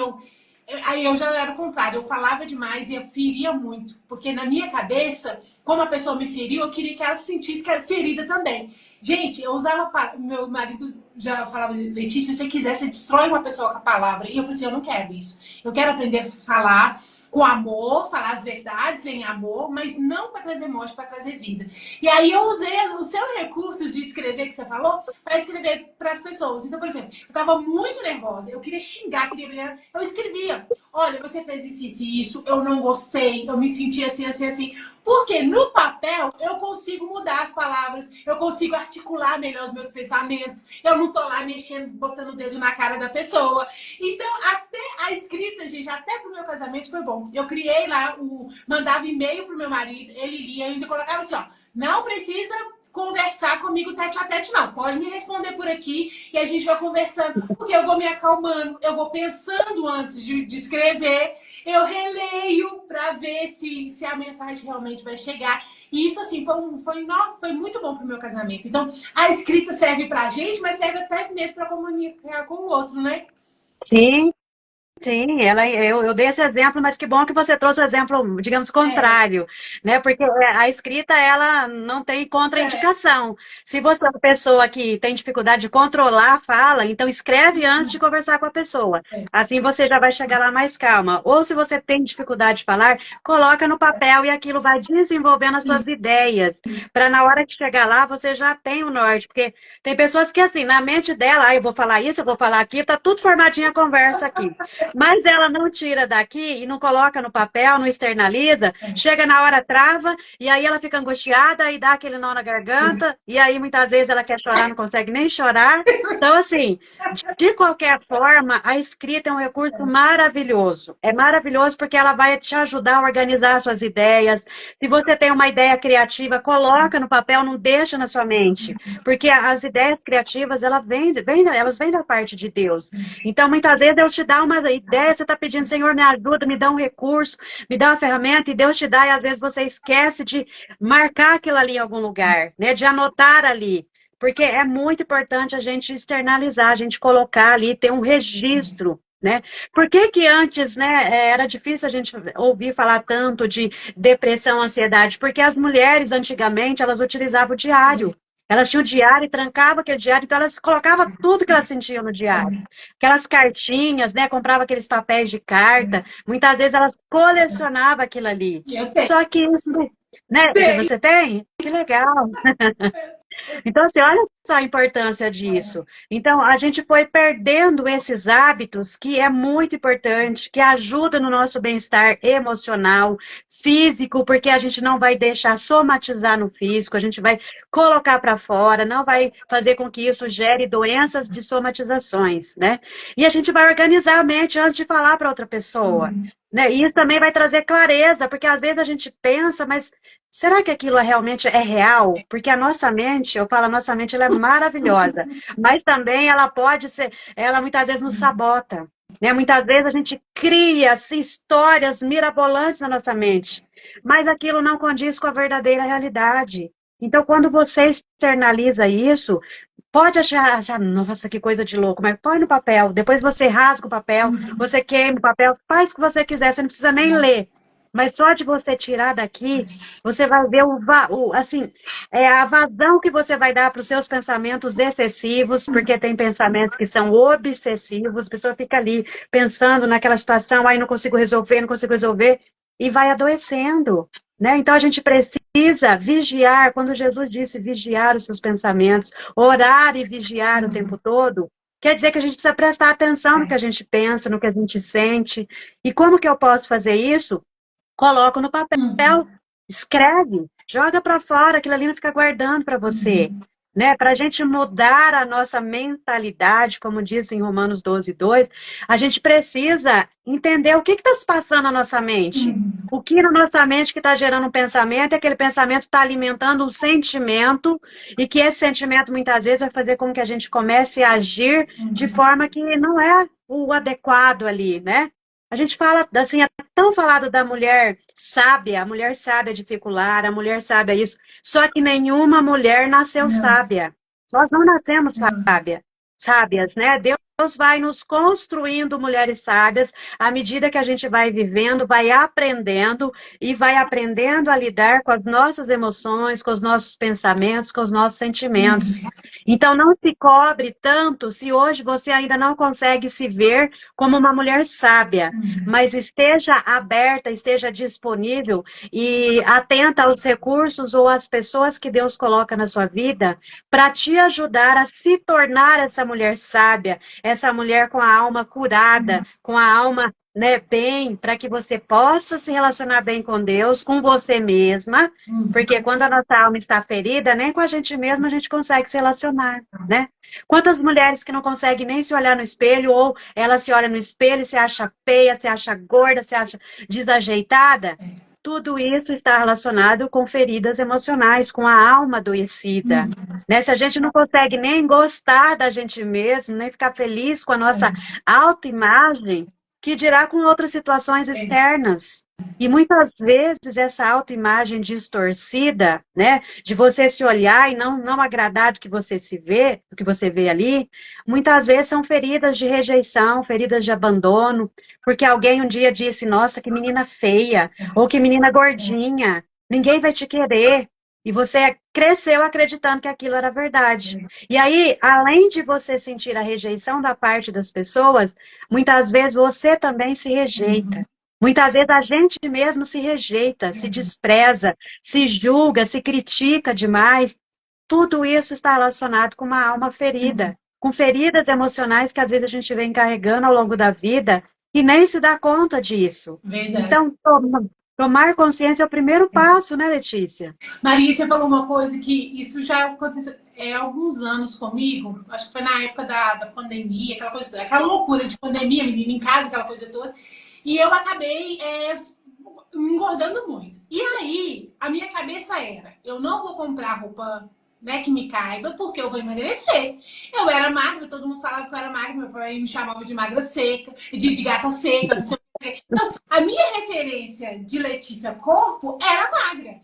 aí eu já era o contrário, eu falava demais e eu feria muito. Porque na minha cabeça, como a pessoa me feriu, eu queria que ela se sentisse que era ferida também. Gente, eu usava. Meu marido já falava, Letícia, se você quiser, você destrói uma pessoa com a palavra. E eu falei assim: eu não quero isso. Eu quero aprender a falar com amor, falar as verdades em amor, mas não para trazer morte, para trazer vida. E aí eu usei o seu recurso de escrever que você falou para escrever para as pessoas. Então, por exemplo, eu estava muito nervosa, eu queria xingar, queria brigar, eu escrevia. Olha, você fez isso, isso, eu não gostei, eu me senti assim, assim, assim. Porque no papel eu consigo mudar as palavras, eu consigo articular melhor os meus pensamentos, eu não tô lá mexendo, botando o dedo na cara da pessoa. Então, até a escrita, gente, até pro meu casamento foi bom. Eu criei lá, mandava e-mail pro meu marido, ele lia, eu ainda colocava assim, ó, não precisa conversar comigo tete a tete, não. Pode me responder por aqui e a gente vai conversando, porque eu vou me acalmando, eu vou pensando antes de escrever, eu releio para ver se a mensagem realmente vai chegar. E isso, assim, foi muito bom pro meu casamento. Então, a escrita serve pra gente, mas serve até mesmo para comunicar com o outro, né? Sim, sim, eu dei esse exemplo, mas que bom que você trouxe o exemplo, digamos, É, contrário, né? Porque a escrita, ela não tem é, contraindicação. Se você é uma pessoa que tem dificuldade de controlar a fala, então escreve antes de conversar com a pessoa. é, Assim você já vai chegar lá mais calma. Ou se você tem dificuldade de falar, coloca no papel e aquilo vai desenvolvendo as suas ideias, isso. para na hora que chegar lá, você já tem o norte. Porque tem pessoas que, assim, na mente dela, eu vou falar isso, eu vou falar aquilo, tá tudo formadinho a conversa aqui. Mas ela não tira daqui e não coloca no papel, não externaliza, chega na hora, trava, e aí ela fica angustiada e dá aquele nó na garganta, e aí muitas vezes ela quer chorar, não consegue nem chorar. Então, assim, de qualquer forma, a escrita é um recurso maravilhoso. É maravilhoso porque ela vai te ajudar a organizar suas ideias. Se você tem uma ideia criativa, coloca no papel, não deixa na sua mente. Porque as ideias criativas, elas vêm da parte de Deus. Então, muitas vezes, Deus te dá uma ideia, você está pedindo, Senhor, me ajuda, me dá um recurso, me dá uma ferramenta, e Deus te dá, e às vezes você esquece de marcar aquilo ali em algum lugar, né? De anotar ali. Porque é muito importante a gente externalizar, a gente colocar ali, ter um registro, né? Por que que antes, né, era difícil a gente ouvir falar tanto de depressão, ansiedade? Porque as mulheres, antigamente, elas utilizavam o diário. Elas tinham o diário e trancavam aquele diário, então elas colocavam tudo que elas sentiam no diário. Aquelas cartinhas, né? Compravam aqueles papéis de carta. Muitas vezes elas colecionavam aquilo ali. E eu Só que isso, né? tenho. Você tem? Que legal. Então, assim, olha só a importância disso. Então, a gente foi perdendo esses hábitos que é muito importante, que ajuda no nosso bem-estar emocional, físico, porque a gente não vai deixar somatizar no físico, a gente vai colocar para fora, não vai fazer com que isso gere doenças de somatizações, né? E a gente vai organizar a mente antes de falar para outra pessoa. né? E isso também vai trazer clareza, porque às vezes a gente pensa, mas será que aquilo realmente é real? Porque a nossa mente, eu falo, a nossa mente ela é maravilhosa, mas também ela pode ser, ela muitas vezes nos sabota, né? Muitas vezes a gente cria assim, histórias mirabolantes na nossa mente, mas aquilo não condiz com a verdadeira realidade. Então, quando você externaliza isso, pode achar, nossa, que coisa de louco, mas põe no papel, depois você rasga o papel, você queima o papel, faz o que você quiser, você não precisa nem ler. Mas só de você tirar daqui, você vai ver assim, a vazão que você vai dar para os seus pensamentos excessivos, porque tem pensamentos que são obsessivos, a pessoa fica ali pensando naquela situação, aí não consigo resolver, não consigo resolver, e vai adoecendo, né? Então a gente precisa vigiar, quando Jesus disse vigiar os seus pensamentos, orar e vigiar o tempo todo, quer dizer que a gente precisa prestar atenção no que a gente pensa, no que a gente sente. E como que eu posso fazer isso? Coloco no papel, escreve, joga para fora, aquilo ali não fica guardando para você. Né? Para a gente mudar a nossa mentalidade, como diz em Romanos 12:2, a gente precisa entender o que está se passando na nossa mente. O que na nossa mente que está gerando um pensamento, e aquele pensamento está alimentando um sentimento, e que esse sentimento muitas vezes vai fazer com que a gente comece a agir de forma que não é o adequado ali, né? A gente fala, assim, é tão falado da mulher sábia, a mulher sábia dificular, a mulher sábia isso, só que nenhuma mulher nasceu Não. sábia. Nós não nascemos sábias, né? Deus vai nos construindo mulheres sábias à medida que a gente vai vivendo, vai aprendendo e vai aprendendo a lidar com as nossas emoções, com os nossos pensamentos, com os nossos sentimentos. Então, não se cobre tanto se hoje você ainda não consegue se ver como uma mulher sábia, mas esteja aberta, esteja disponível e atenta aos recursos ou às pessoas que Deus coloca na sua vida para te ajudar a se tornar essa mulher sábia, essa mulher com a alma curada, com a alma, né, bem, para que você possa se relacionar bem com Deus, com você mesma, porque quando a nossa alma está ferida, nem com a gente mesma a gente consegue se relacionar, né? Quantas mulheres que não conseguem nem se olhar no espelho, ou ela se olha no espelho e se acha feia, se acha gorda, se acha desajeitada? Tudo isso está relacionado com feridas emocionais, com a alma adoecida. Né? Se a gente não consegue nem gostar da gente mesmo, nem ficar feliz com a nossa autoimagem, que dirá com outras situações externas. E muitas vezes essa autoimagem distorcida, né, de você se olhar e não agradar do que você se vê, do que você vê ali, muitas vezes são feridas de rejeição, feridas de abandono, porque alguém um dia disse, nossa, que menina feia, ou que menina gordinha, ninguém vai te querer. E você cresceu acreditando que aquilo era verdade. E aí, além de você sentir a rejeição da parte das pessoas, muitas vezes você também se rejeita. Muitas vezes a gente mesmo se rejeita, se despreza, se julga, se critica demais. Tudo isso está relacionado com uma alma ferida, com feridas emocionais que às vezes a gente vem carregando ao longo da vida e nem se dá conta disso. Verdade. Então, tomar consciência é o primeiro passo, né, Letícia? Maria, você falou uma coisa que isso já aconteceu há alguns anos comigo. Acho que foi na época da pandemia, aquela coisa toda, aquela loucura de pandemia, menina em casa, aquela coisa toda. E eu acabei engordando muito. E aí, a minha cabeça era: eu não vou comprar roupa, né, que me caiba, porque eu vou emagrecer. Eu era magra, todo mundo falava que eu era magra, meu pai me chamava de magra seca, de gata seca, não sei o quê. Então, a minha referência de Letícia Corpo era magra.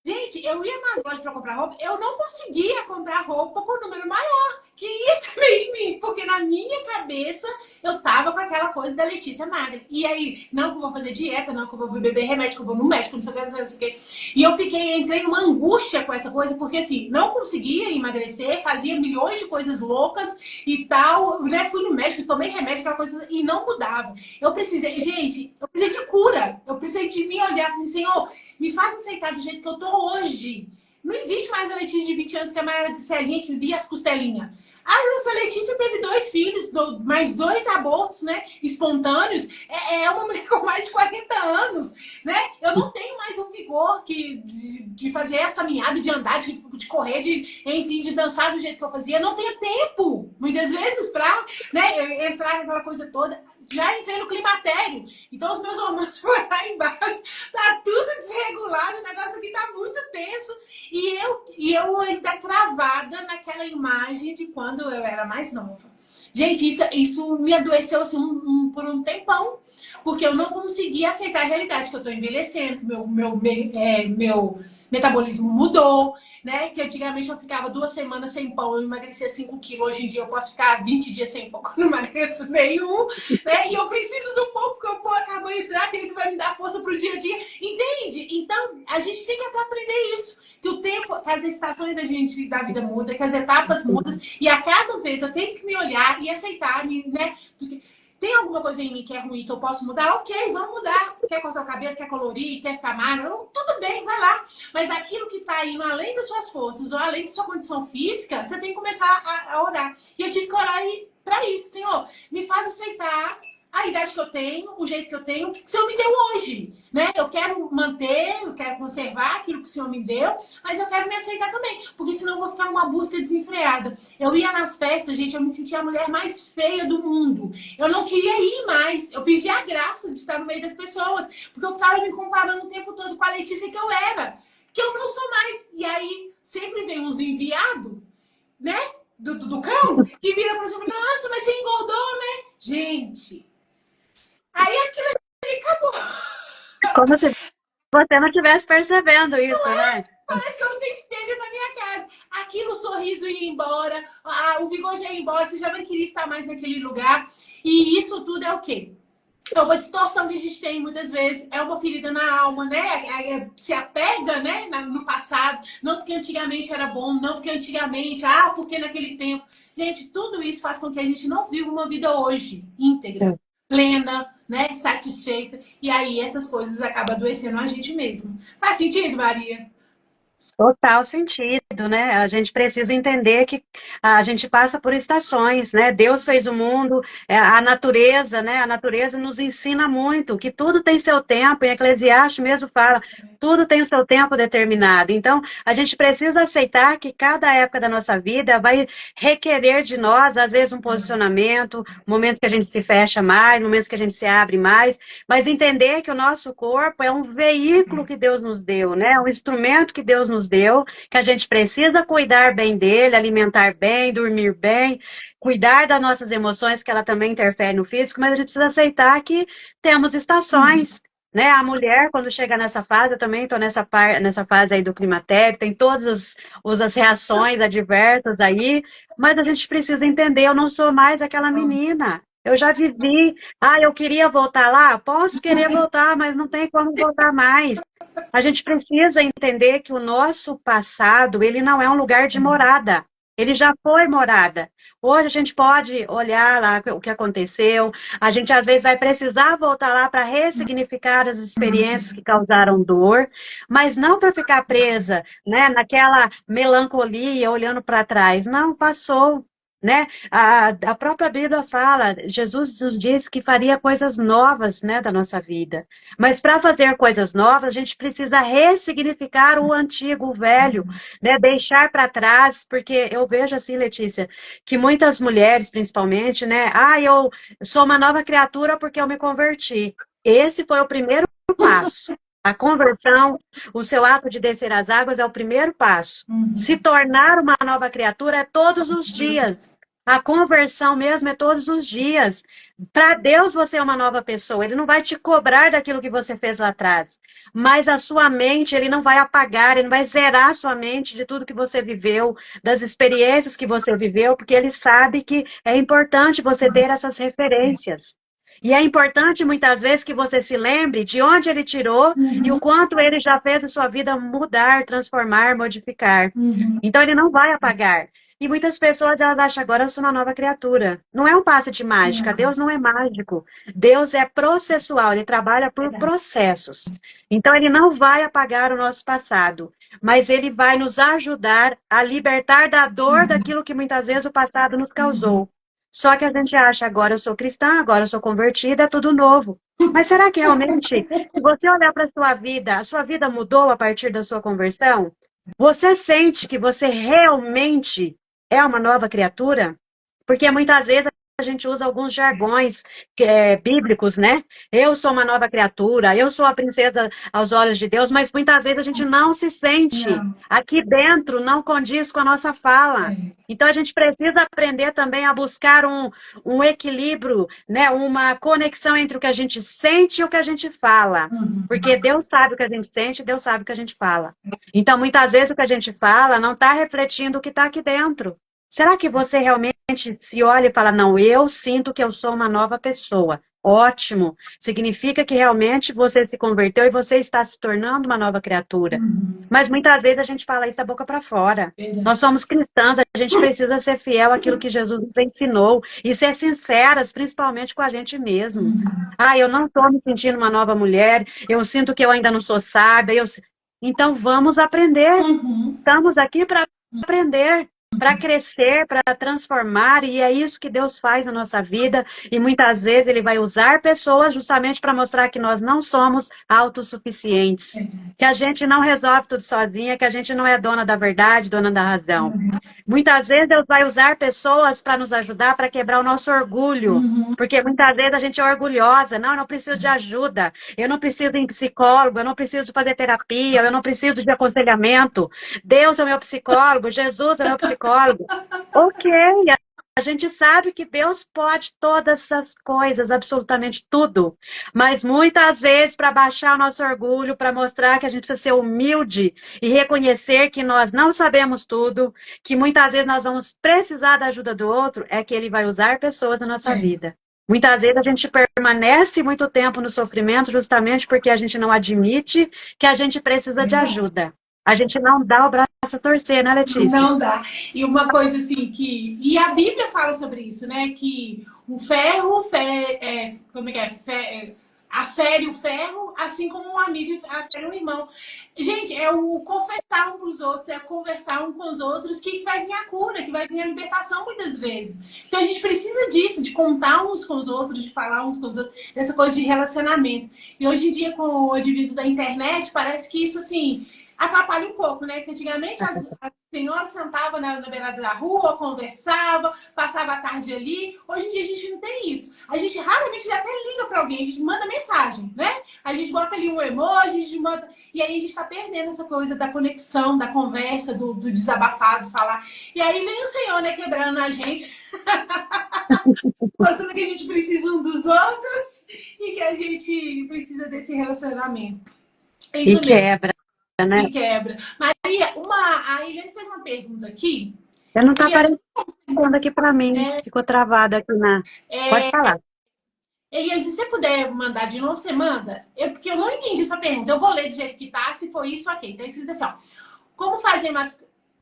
Gente, eu ia nas lojas para comprar roupa, eu não conseguia comprar roupa por número maior, que ia caber em mim, porque na minha cabeça eu tava com aquela coisa da Letícia magra. E aí, não que eu vou fazer dieta, não que eu vou beber remédio, que eu vou no médico, não sei o que, não sei o que. E eu entrei numa angústia com essa coisa, porque assim, não conseguia emagrecer, fazia milhões de coisas loucas e tal, né? Fui no médico, tomei remédio, aquela coisa, e não mudava. Eu precisei, gente, eu precisei de cura, eu precisei de me olhar assim, Senhor, me faz aceitar do jeito que eu tô hoje. Não existe mais a Letícia de 20 anos que é Marcelinha que via as costelinhas. Essa Letícia teve 2 filhos, mais 2 abortos, né, espontâneos. É uma mulher com mais de 40 anos, né? Eu não tenho mais o vigor de fazer essa caminhada, de andar, de correr, enfim, de dançar do jeito que eu fazia. Eu não tenho tempo, muitas vezes, para, né, entrar naquela coisa toda. Já entrei no climatério. Então os meus hormônios foram lá embaixo. Tá tudo desregulado. O negócio aqui tá muito tenso. E eu ainda travada naquela imagem de quando eu era mais nova. Gente, isso me adoeceu assim, por um tempão. Porque eu não conseguia aceitar a realidade que eu tô envelhecendo, que meu metabolismo mudou, né? Que antigamente eu ficava 2 semanas sem pão, eu emagrecia 5 quilos. Hoje em dia eu posso ficar 20 dias sem pão, não emagreço nenhum, né? E eu preciso do pão, porque o pão é carboidrato, ele que vai me dar força pro dia a dia. Entende? Então, a gente tem que até aprender isso. Que o tempo, que as estações da vida mudam, que as etapas mudam, e a cada vez eu tenho que me olhar e aceitar, né? Tem alguma coisa em mim que é ruim que eu posso mudar? Ok, vamos mudar. Quer cortar o cabelo, quer colorir, quer ficar magra? Tudo bem, vai lá. Mas aquilo que está indo além das suas forças ou além da sua condição física, você tem que começar a orar. E eu tive que orar para isso. Senhor, me faz aceitar a idade que eu tenho, o jeito que eu tenho, o que o Senhor me deu hoje, né? Eu quero manter, eu quero conservar aquilo que o Senhor me deu, mas eu quero me aceitar também, porque senão eu vou ficar numa busca desenfreada. Eu ia nas festas, gente, eu me sentia a mulher mais feia do mundo. Eu não queria ir mais, eu pedia a graça de estar no meio das pessoas, porque eu ficava me comparando o tempo todo com a Letícia que eu era, que eu não sou mais. E aí, sempre vem uns enviados, né? Do cão, que vira pra cima, nossa, mas você engordou, né? Gente... Aí aquilo ali acabou. Como se você não estivesse percebendo isso, né? Parece que eu não tenho espelho na minha casa. Aquilo, o sorriso ia embora, o vigor já ia embora, você já não queria estar mais naquele lugar. E isso tudo é o quê? É uma distorção que a gente tem muitas vezes, é uma ferida na alma, né? Se apega, né, no passado, não porque antigamente era bom, não porque antigamente, porque naquele tempo. Gente, tudo isso faz com que a gente não viva uma vida hoje íntegra, plena, né, satisfeita. E aí essas coisas acabam adoecendo a gente mesmo. Faz sentido, Maria? Total sentido, né? A gente precisa entender que a gente passa por estações, né? Deus fez o mundo, a natureza, né? A natureza nos ensina muito, que tudo tem seu tempo, em Eclesiastes mesmo fala, tudo tem o seu tempo determinado. Então, a gente precisa aceitar que cada época da nossa vida vai requerer de nós, às vezes, um posicionamento, momentos que a gente se fecha mais, momentos que a gente se abre mais, mas entender que o nosso corpo é um veículo que Deus nos deu, né? Um instrumento que Deus nos deu, que a gente precisa cuidar bem dele, alimentar bem, dormir bem, cuidar das nossas emoções, que ela também interfere no físico, mas a gente precisa aceitar que temos estações, né? A mulher, quando chega nessa fase, eu também estou nessa fase aí do climatério, tem todas as reações adversas aí, mas a gente precisa entender, eu não sou mais aquela menina. Eu já vivi, eu queria voltar lá, posso querer voltar, mas não tem como voltar mais. A gente precisa entender que o nosso passado, ele não é um lugar de morada. Ele já foi morada. Hoje a gente pode olhar lá o que aconteceu, a gente às vezes vai precisar voltar lá para ressignificar as experiências que causaram dor, mas não para ficar presa, né, naquela melancolia, olhando para trás. Não, passou. Né? A própria Bíblia fala, Jesus nos diz que faria coisas novas, né, da nossa vida. Mas para fazer coisas novas, a gente precisa ressignificar o antigo, o velho, né, deixar para trás, porque eu vejo assim, Letícia, que muitas mulheres, principalmente, né, eu sou uma nova criatura porque eu me converti. Esse foi o primeiro passo. A conversão, o seu ato de descer as águas é o primeiro passo. Se tornar uma nova criatura é todos os dias. A conversão mesmo é todos os dias. Para Deus você é uma nova pessoa. Ele não vai te cobrar daquilo que você fez lá atrás. Mas a sua mente, ele não vai apagar, ele não vai zerar a sua mente de tudo que você viveu, das experiências que você viveu, porque ele sabe que é importante você ter essas referências. E é importante, muitas vezes, que você se lembre de onde ele tirou e o quanto ele já fez a sua vida mudar, transformar, modificar. Então, ele não vai apagar. E muitas pessoas, elas acham, agora eu sou uma nova criatura. Não é um passe de mágica. Deus não é mágico. Deus é processual. Ele trabalha por processos. Então, ele não vai apagar o nosso passado. Mas ele vai nos ajudar a libertar da dor daquilo que muitas vezes o passado nos causou. Só que a gente acha, agora eu sou cristã, agora eu sou convertida, é tudo novo. Mas será que realmente, se você olhar para a sua vida mudou a partir da sua conversão? Você sente que você realmente é uma nova criatura? Porque muitas vezes a gente usa alguns jargões bíblicos, né? Eu sou uma nova criatura, eu sou a princesa aos olhos de Deus, mas muitas vezes a gente não se sente. Não. Aqui dentro não condiz com a nossa fala. É. Então a gente precisa aprender também a buscar um equilíbrio, né? Uma conexão entre o que a gente sente e o que a gente fala. Uhum. Porque Deus sabe o que a gente sente, Deus sabe o que a gente fala. Então, muitas vezes o que a gente fala não está refletindo o que está aqui dentro. Será que você realmente se olha e fala, não, eu sinto que eu sou uma nova pessoa? Ótimo. Significa que realmente você se converteu e você está se tornando uma nova criatura. Uhum. Mas muitas vezes a gente fala isso da boca para fora. Verdade. Nós somos cristãs, a gente precisa ser fiel àquilo que Jesus nos ensinou e ser sinceras, principalmente com a gente mesmo. Uhum. Ah, eu não estou me sentindo uma nova mulher, eu sinto que eu ainda não sou sábia. Então vamos aprender. Uhum. Estamos aqui para aprender, para crescer, para transformar, e é isso que Deus faz na nossa vida, e muitas vezes Ele vai usar pessoas justamente para mostrar que nós não somos autossuficientes, que a gente não resolve tudo sozinha, que a gente não é dona da verdade, dona da razão. Muitas vezes Deus vai usar pessoas para nos ajudar, para quebrar o nosso orgulho, Uhum. porque muitas vezes a gente é orgulhosa, não, eu não preciso de ajuda, eu não preciso de psicólogo, eu não preciso fazer terapia, eu não preciso de aconselhamento, Deus é o meu psicólogo, Jesus é o meu psicólogo. Ok, a gente sabe que Deus pode todas essas coisas, absolutamente tudo, mas muitas vezes para baixar o nosso orgulho, para mostrar que a gente precisa ser humilde e reconhecer que nós não sabemos tudo, que muitas vezes nós vamos precisar da ajuda do outro, é que Ele vai usar pessoas na nossa vida. Muitas vezes a gente permanece muito tempo no sofrimento justamente porque a gente não admite que a gente precisa de ajuda. A gente não dá o braço a torcer, né, Letícia? Não dá. E uma coisa assim que... E a Bíblia fala sobre isso, né? Que o ferro afere o ferro, assim como um amigo afere um irmão. Gente, é o confessar um para os outros, é conversar um com os outros que vai vir a cura, que vai vir a libertação muitas vezes. Então a gente precisa disso, de contar uns com os outros, de falar uns com os outros, dessa coisa de relacionamento. E hoje em dia, com o advento da internet, parece que isso, assim, atrapalha um pouco, né? Que antigamente as senhoras sentavam na beirada da rua, conversavam, passavam a tarde ali. Hoje em dia a gente não tem isso. A gente raramente até liga para alguém, a gente manda mensagem, né? A gente bota ali um emoji, a gente manda... E aí a gente tá perdendo essa coisa da conexão, da conversa, do desabafado, falar. E aí vem o Senhor, né, quebrando a gente. Mostrando que a gente precisa um dos outros e que a gente precisa desse relacionamento. É isso E mesmo. quebra. Né? E quebra. Maria, a Eliane fez uma pergunta aqui. Eu não tá aparecendo aqui para mim. Ficou travado aqui na... Pode falar. Eliane, se você puder mandar de novo, você manda. Porque eu não entendi sua pergunta. Eu vou ler do jeito que tá. Se for isso, ok. Tá escrito assim, ó.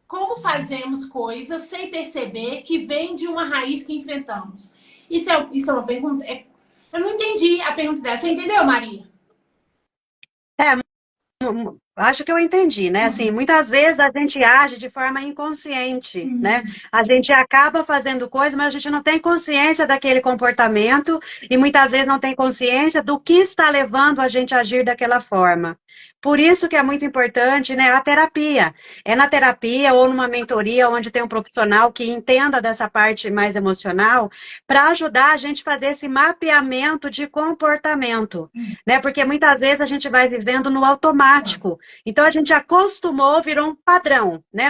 Como fazemos coisas sem perceber que vem de uma raiz que enfrentamos? Isso é uma pergunta? Eu não entendi a pergunta dela. Você entendeu, Maria? Acho que eu entendi, né? Assim, muitas vezes a gente age de forma inconsciente, né? A gente acaba fazendo coisas, mas a gente não tem consciência daquele comportamento e muitas vezes não tem consciência do que está levando a gente a agir daquela forma. Por isso que é muito importante, né, a terapia. É na terapia ou numa mentoria onde tem um profissional que entenda dessa parte mais emocional para ajudar a gente a fazer esse mapeamento de comportamento, né? Porque muitas vezes a gente vai vivendo no automático. Então a gente acostumou, virou um padrão, né?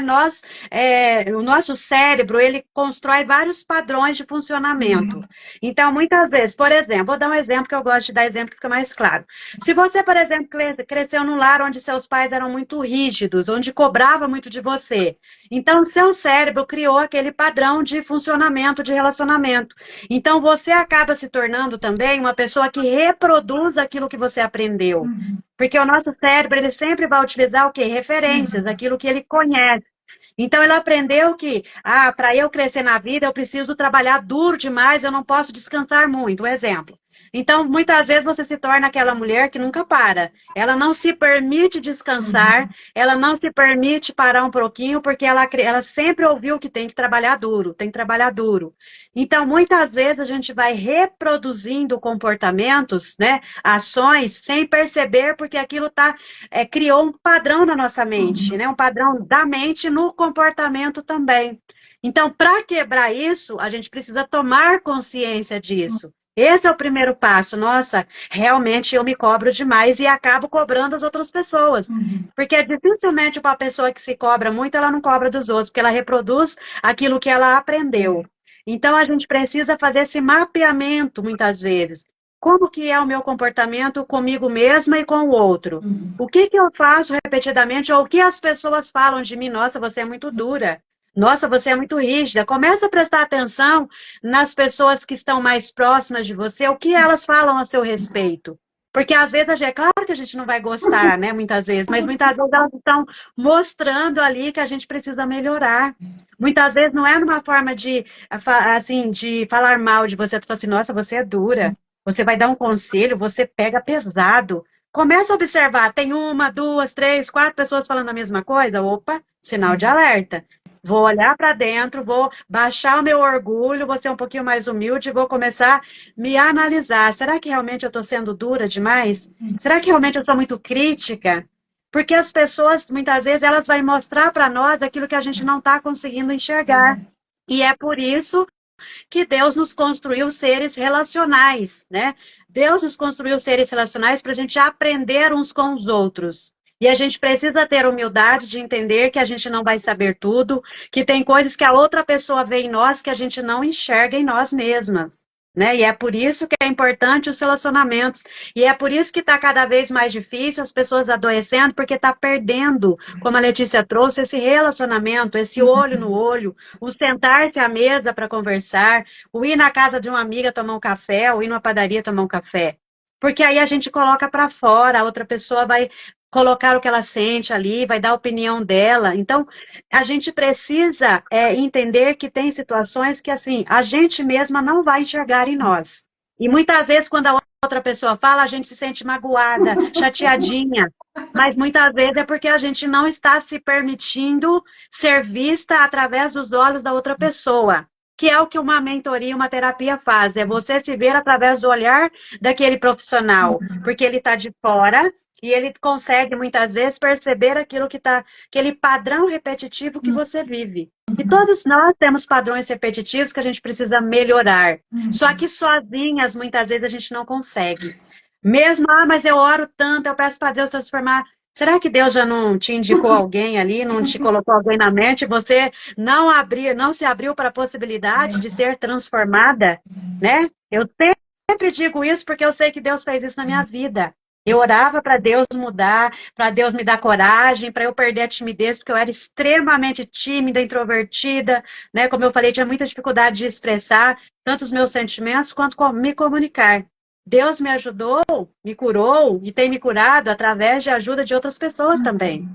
O nosso cérebro, ele constrói vários padrões de funcionamento. Então, muitas vezes, por exemplo, vou dar um exemplo que eu gosto de dar exemplo que fica mais claro. Se você, por exemplo, cresceu num lar onde seus pais eram muito rígidos, onde cobrava muito de você, então o seu cérebro criou aquele padrão de funcionamento, de relacionamento. Então você acaba se tornando também uma pessoa que reproduz aquilo que você aprendeu. Porque o nosso cérebro, ele sempre vai utilizar o quê? Referências, aquilo que ele conhece. Então, ele aprendeu que, para eu crescer na vida, eu preciso trabalhar duro demais, eu não posso descansar muito. Exemplo. Então, muitas vezes você se torna aquela mulher que nunca para. Ela não se permite descansar, ela não se permite parar um pouquinho, porque ela sempre ouviu que tem que trabalhar duro, tem que trabalhar duro. Então, muitas vezes a gente vai reproduzindo comportamentos, né, ações, sem perceber, porque aquilo criou um padrão na nossa mente, né, um padrão da mente no comportamento também. Então, para quebrar isso, a gente precisa tomar consciência disso. Esse é o primeiro passo. Nossa, realmente eu me cobro demais e acabo cobrando as outras pessoas. Uhum. Porque dificilmente uma pessoa que se cobra muito, ela não cobra dos outros, porque ela reproduz aquilo que ela aprendeu. Então, a gente precisa fazer esse mapeamento, muitas vezes. Como que é o meu comportamento comigo mesma e com o outro? Uhum. O que que eu faço repetidamente, ou o que as pessoas falam de mim? Nossa, você é muito dura. Nossa, você é muito rígida. Começa a prestar atenção nas pessoas que estão mais próximas de você, o que elas falam a seu respeito. Porque às vezes, é claro que a gente não vai gostar, né, muitas vezes, mas muitas vezes elas estão mostrando ali que a gente precisa melhorar. Muitas vezes não é numa forma de, assim, de falar mal de você, tu fala assim, nossa, você é dura. Você vai dar um conselho, você pega pesado. Começa a observar, tem uma, duas, três, quatro pessoas falando a mesma coisa? Opa, sinal de alerta. Vou olhar para dentro, vou baixar o meu orgulho, vou ser um pouquinho mais humilde, vou começar a me analisar. Será que realmente eu estou sendo dura demais? Será que realmente eu sou muito crítica? Porque as pessoas, muitas vezes, elas vão mostrar para nós aquilo que a gente não está conseguindo enxergar. E é por isso que Deus nos construiu seres relacionais, né? Deus nos construiu seres relacionais para a gente aprender uns com os outros. E a gente precisa ter humildade de entender que a gente não vai saber tudo, que tem coisas que a outra pessoa vê em nós que a gente não enxerga em nós mesmas. Né? E é por isso que é importante os relacionamentos. E é por isso que está cada vez mais difícil, as pessoas adoecendo, porque está perdendo, como a Letícia trouxe, esse relacionamento, esse olho no olho, o sentar-se à mesa para conversar, o ir na casa de uma amiga tomar um café, ou ir numa padaria tomar um café. Porque aí a gente coloca para fora, a outra pessoa vai colocar o que ela sente ali, vai dar a opinião dela. Então, a gente precisa entender que tem situações que, assim, a gente mesma não vai enxergar em nós. E muitas vezes, quando a outra pessoa fala, a gente se sente magoada, chateadinha. Mas muitas vezes é porque a gente não está se permitindo ser vista através dos olhos da outra pessoa. Que é o que uma mentoria, uma terapia faz, é você se ver através do olhar daquele profissional, porque ele está de fora e ele consegue, muitas vezes, perceber aquilo que está, aquele padrão repetitivo que você vive. E todos nós temos padrões repetitivos que a gente precisa melhorar. Só que sozinhas, muitas vezes, a gente não consegue. Mesmo, mas eu oro tanto, eu peço para Deus transformar. Será que Deus já não te indicou alguém ali, não te colocou alguém na mente? Você não se abriu para a possibilidade de ser transformada, né? Eu sempre digo isso porque eu sei que Deus fez isso na minha vida. Eu orava para Deus mudar, para Deus me dar coragem, para eu perder a timidez, porque eu era extremamente tímida, introvertida, né? Como eu falei, tinha muita dificuldade de expressar tanto os meus sentimentos quanto me comunicar. Deus me ajudou, me curou e tem me curado através de ajuda de outras pessoas também.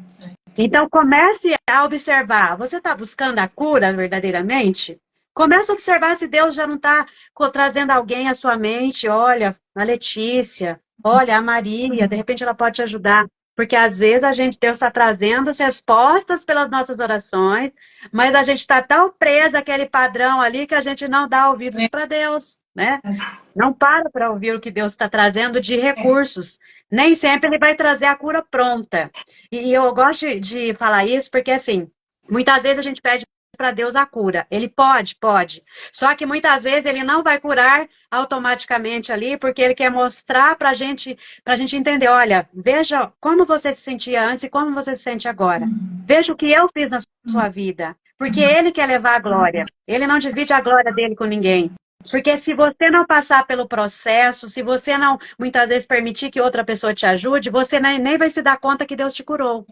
Então, comece a observar. Você está buscando a cura verdadeiramente? Comece a observar se Deus já não está trazendo alguém à sua mente. Olha, a Letícia, olha, a Maria, de repente ela pode te ajudar. Porque às vezes Deus está trazendo as respostas pelas nossas orações, mas a gente está tão presa àquele padrão ali que a gente não dá ouvidos para Deus, né? Não para ouvir o que Deus está trazendo de recursos. Nem sempre Ele vai trazer a cura pronta. E eu gosto de falar isso porque, assim, muitas vezes a gente pede para Deus a cura. Ele pode, pode. Só que muitas vezes Ele não vai curar automaticamente ali, porque Ele quer mostrar para a gente entender, olha, veja como você se sentia antes e como você se sente agora. Veja o que eu fiz na sua vida. Porque Ele quer levar a glória. Ele não divide a glória dele com ninguém. Porque se você não passar pelo processo, se você não, muitas vezes, permitir que outra pessoa te ajude, você nem vai se dar conta que Deus te curou.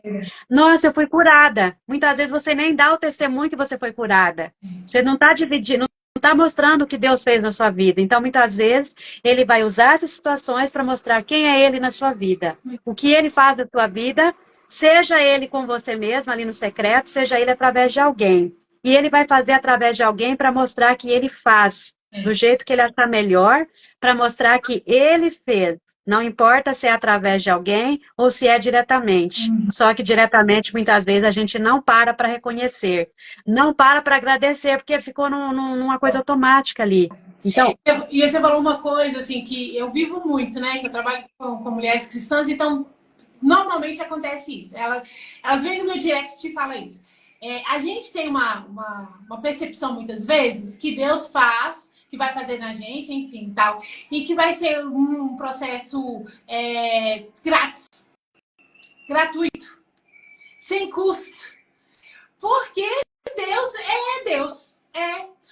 Nossa, eu fui curada. Muitas vezes você nem dá o testemunho que você foi curada. Você não está dividindo, não está mostrando o que Deus fez na sua vida. Então, muitas vezes, Ele vai usar essas situações para mostrar quem é Ele na sua vida. O que Ele faz na sua vida, seja Ele com você mesmo, ali no secreto, seja Ele através de alguém. E Ele vai fazer através de alguém para mostrar que Ele faz. Do jeito que ele achar melhor, para mostrar que ele fez. Não importa se é através de alguém ou se é diretamente. Só que diretamente, muitas vezes, a gente não para reconhecer. Não para agradecer, porque ficou numa coisa automática ali. Então, e você falou uma coisa, assim, que eu vivo muito, né? Que eu trabalho com mulheres cristãs, então, normalmente acontece isso. Elas vêm no meu direct e falam isso. A gente tem uma percepção, muitas vezes, que Deus faz, que vai fazer na gente, enfim, tal, e que vai ser um processo grátis, gratuito, sem custo. Porque Deus é Deus.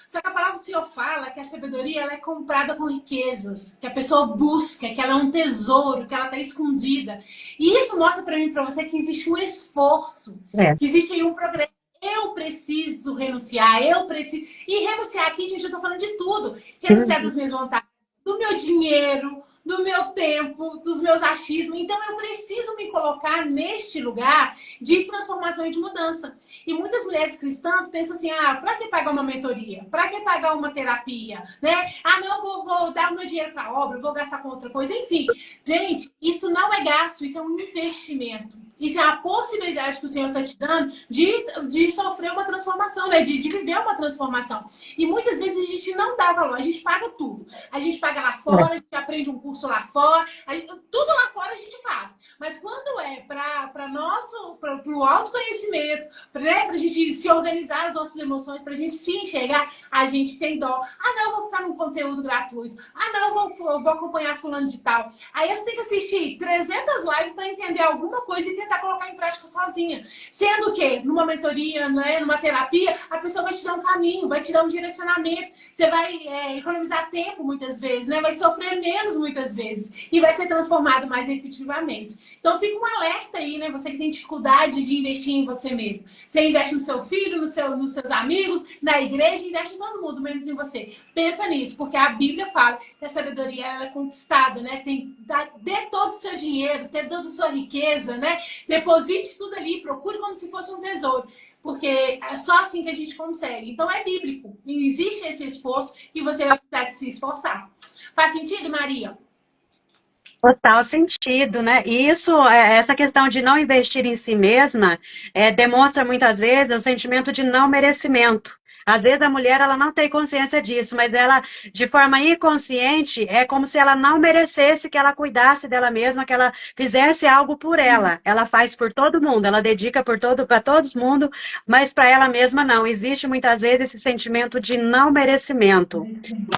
Só que a palavra do Senhor fala que a sabedoria ela é comprada com riquezas, que a pessoa busca, que ela é um tesouro, que ela está escondida. E isso mostra para mim e para você que existe um esforço, que existe aí um progresso. Eu preciso renunciar, eu preciso. E renunciar aqui, gente, eu estou falando de tudo. Renunciar das minhas vontades, do meu dinheiro, do meu tempo, dos meus achismos. Então eu preciso me colocar neste lugar de transformação e de mudança. E muitas mulheres cristãs pensam assim, para que pagar uma mentoria? Para que pagar uma terapia? Né? Não, vou dar o meu dinheiro para a obra, vou gastar com outra coisa. Enfim, gente, isso não é gasto, isso é um investimento. Isso é a possibilidade que o Senhor está te dando de sofrer uma transformação, né? De viver uma transformação. E muitas vezes a gente não dá valor, a gente paga tudo. A gente paga lá fora, a gente aprende um curso lá fora, tudo lá fora a gente faz. Mas quando é para o autoconhecimento, né? Para a gente se organizar as nossas emoções, para a gente se enxergar, a gente tem dó. Não, eu vou ficar num conteúdo gratuito. Não, eu vou acompanhar fulano de tal. Aí você tem que assistir 300 lives para entender alguma coisa e tentar colocar em prática sozinha. Sendo que numa mentoria, né, numa terapia, a pessoa vai te dar um caminho, vai te dar um direcionamento. Você vai economizar tempo muitas vezes, né? Vai sofrer menos muitas vezes e vai ser transformado mais efetivamente. Então fica um alerta aí, né? Você que tem dificuldade de investir em você mesmo. Você investe no seu filho, nos seus amigos, na igreja, investe em todo mundo, menos em você. Pensa nisso, porque a Bíblia fala que a sabedoria ela é conquistada, né? Dê todo o seu dinheiro, dê toda a sua riqueza, né? Deposite tudo ali, procure como se fosse um tesouro. Porque é só assim que a gente consegue. Então é bíblico. Existe esse esforço e você vai precisar de se esforçar. Faz sentido, Maria? Total sentido, né? E isso, essa questão de não investir em si mesma, demonstra muitas vezes o sentimento de não merecimento. Às vezes a mulher ela não tem consciência disso, mas ela, de forma inconsciente, é como se ela não merecesse que ela cuidasse dela mesma, que ela fizesse algo por ela. Ela faz por todo mundo, ela dedica para todo mundo, mas para ela mesma não. Existe muitas vezes esse sentimento de não merecimento.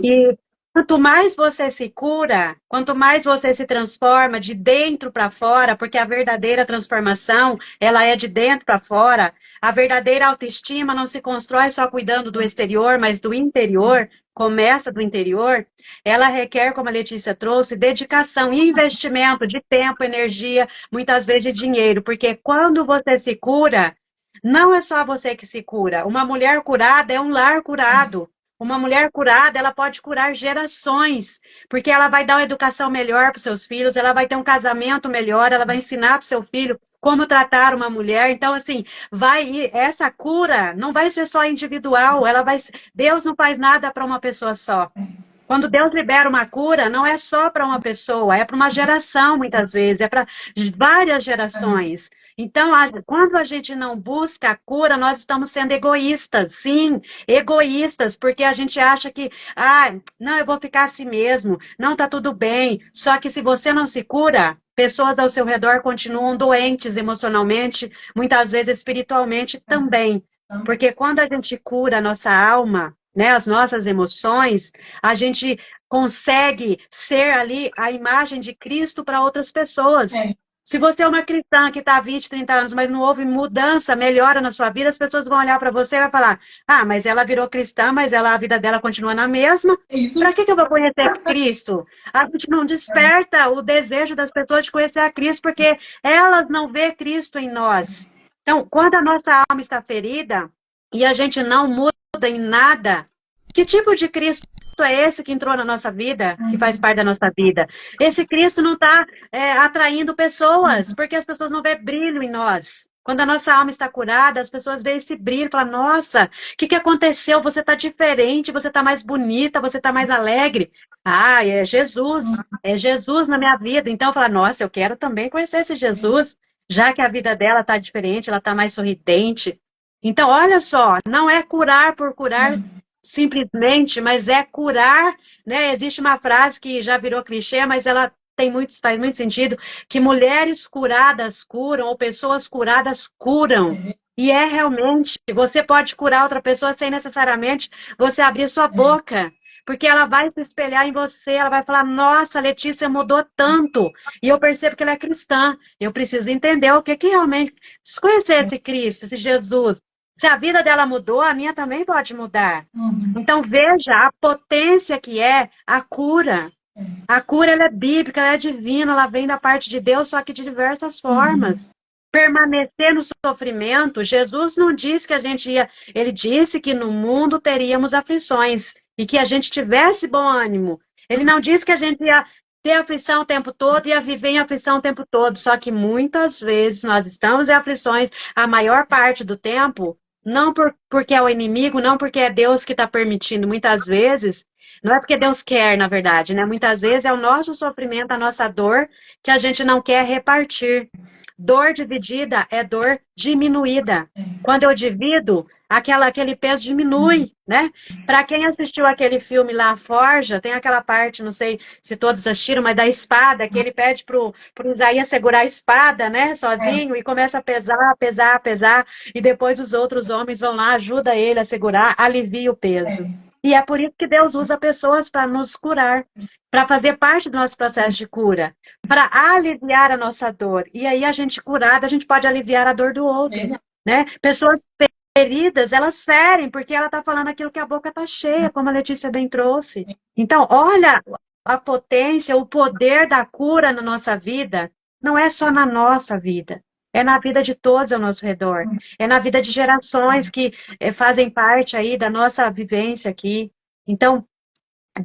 E quanto mais você se cura, quanto mais você se transforma de dentro para fora, porque a verdadeira transformação, ela é de dentro para fora. A verdadeira autoestima não se constrói só cuidando do exterior, mas do interior, começa do interior. Ela requer, como a Letícia trouxe, dedicação e investimento de tempo, energia, muitas vezes de dinheiro, porque quando você se cura, não é só você que se cura. Uma mulher curada é um lar curado. Uma mulher curada, ela pode curar gerações, porque ela vai dar uma educação melhor para os seus filhos, ela vai ter um casamento melhor, ela vai ensinar para o seu filho como tratar uma mulher. Então, assim, essa cura não vai ser só individual, Deus não faz nada para uma pessoa só. Quando Deus libera uma cura, não é só para uma pessoa, é para uma geração, muitas vezes, é para várias gerações. Então, quando a gente não busca a cura, nós estamos sendo egoístas, sim, egoístas, porque a gente acha que, não, eu vou ficar assim mesmo, não, tá tudo bem. Só que se você não se cura, pessoas ao seu redor continuam doentes emocionalmente, muitas vezes espiritualmente também. Porque quando a gente cura a nossa alma, né, as nossas emoções, a gente consegue ser ali a imagem de Cristo para outras pessoas. Se você é uma cristã que está há 20, 30 anos, mas não houve mudança, melhora na sua vida, as pessoas vão olhar para você e vão falar, mas ela virou cristã, mas a vida dela continua na mesma. Para que eu vou conhecer Cristo? A gente não desperta o desejo das pessoas de conhecer a Cristo, porque elas não vê Cristo em nós. Então, quando a nossa alma está ferida e a gente não muda em nada, que tipo de Cristo é esse que entrou na nossa vida, que faz parte da nossa vida? Esse Cristo não está atraindo pessoas, porque as pessoas não vêem brilho em nós. Quando a nossa alma está curada, as pessoas veem esse brilho e falam, nossa, o que aconteceu? Você está diferente, você está mais bonita, você está mais alegre. É Jesus na minha vida. Então, fala, nossa, eu quero também conhecer esse Jesus, já que a vida dela está diferente, ela está mais sorridente. Então, olha só, não é curar por curar simplesmente, mas é curar, né? Existe uma frase que já virou clichê, mas ela faz muito sentido, que mulheres curadas curam, ou pessoas curadas curam. E é realmente, você pode curar outra pessoa sem necessariamente você abrir sua boca. Porque ela vai se espelhar em você, ela vai falar, nossa, a Letícia mudou tanto. E eu percebo que ela é cristã. Eu preciso entender o que que realmente... Preciso conhecer esse Cristo, esse Jesus. Se a vida dela mudou, a minha também pode mudar. Então, veja a potência que é a cura. A cura, ela é bíblica, ela é divina, ela vem da parte de Deus, só que de diversas formas. Permanecer no sofrimento, Jesus não disse que a gente ia... Ele disse que no mundo teríamos aflições e que a gente tivesse bom ânimo. Ele não disse que a gente ia ter aflição o tempo todo, ia viver em aflição o tempo todo, só que muitas vezes nós estamos em aflições a maior parte do tempo, não porque é o inimigo, não porque é Deus que está permitindo, muitas vezes, não é porque Deus quer, na verdade, né? Muitas vezes é o nosso sofrimento, a nossa dor, que a gente não quer repartir. Dor dividida é dor diminuída. Quando eu divido, aquele peso diminui, né? Para quem assistiu aquele filme lá, Forja, tem aquela parte, não sei se todos assistiram, mas da espada, que ele pede pro Isaías segurar a espada, né? Sozinho, e começa a pesar, pesar, pesar, e depois os outros homens vão lá, ajuda ele a segurar, alivia o peso. E é por isso que Deus usa pessoas para nos curar, para fazer parte do nosso processo de cura, para aliviar a nossa dor. E aí, a gente curada, a gente pode aliviar a dor do outro, né? Pessoas feridas, elas ferem, porque ela está falando aquilo que a boca está cheia, como a Letícia bem trouxe. Então, olha a potência, o poder da cura na nossa vida, não é só na nossa vida, é na vida de todos ao nosso redor, é na vida de gerações que fazem parte aí da nossa vivência aqui. Então,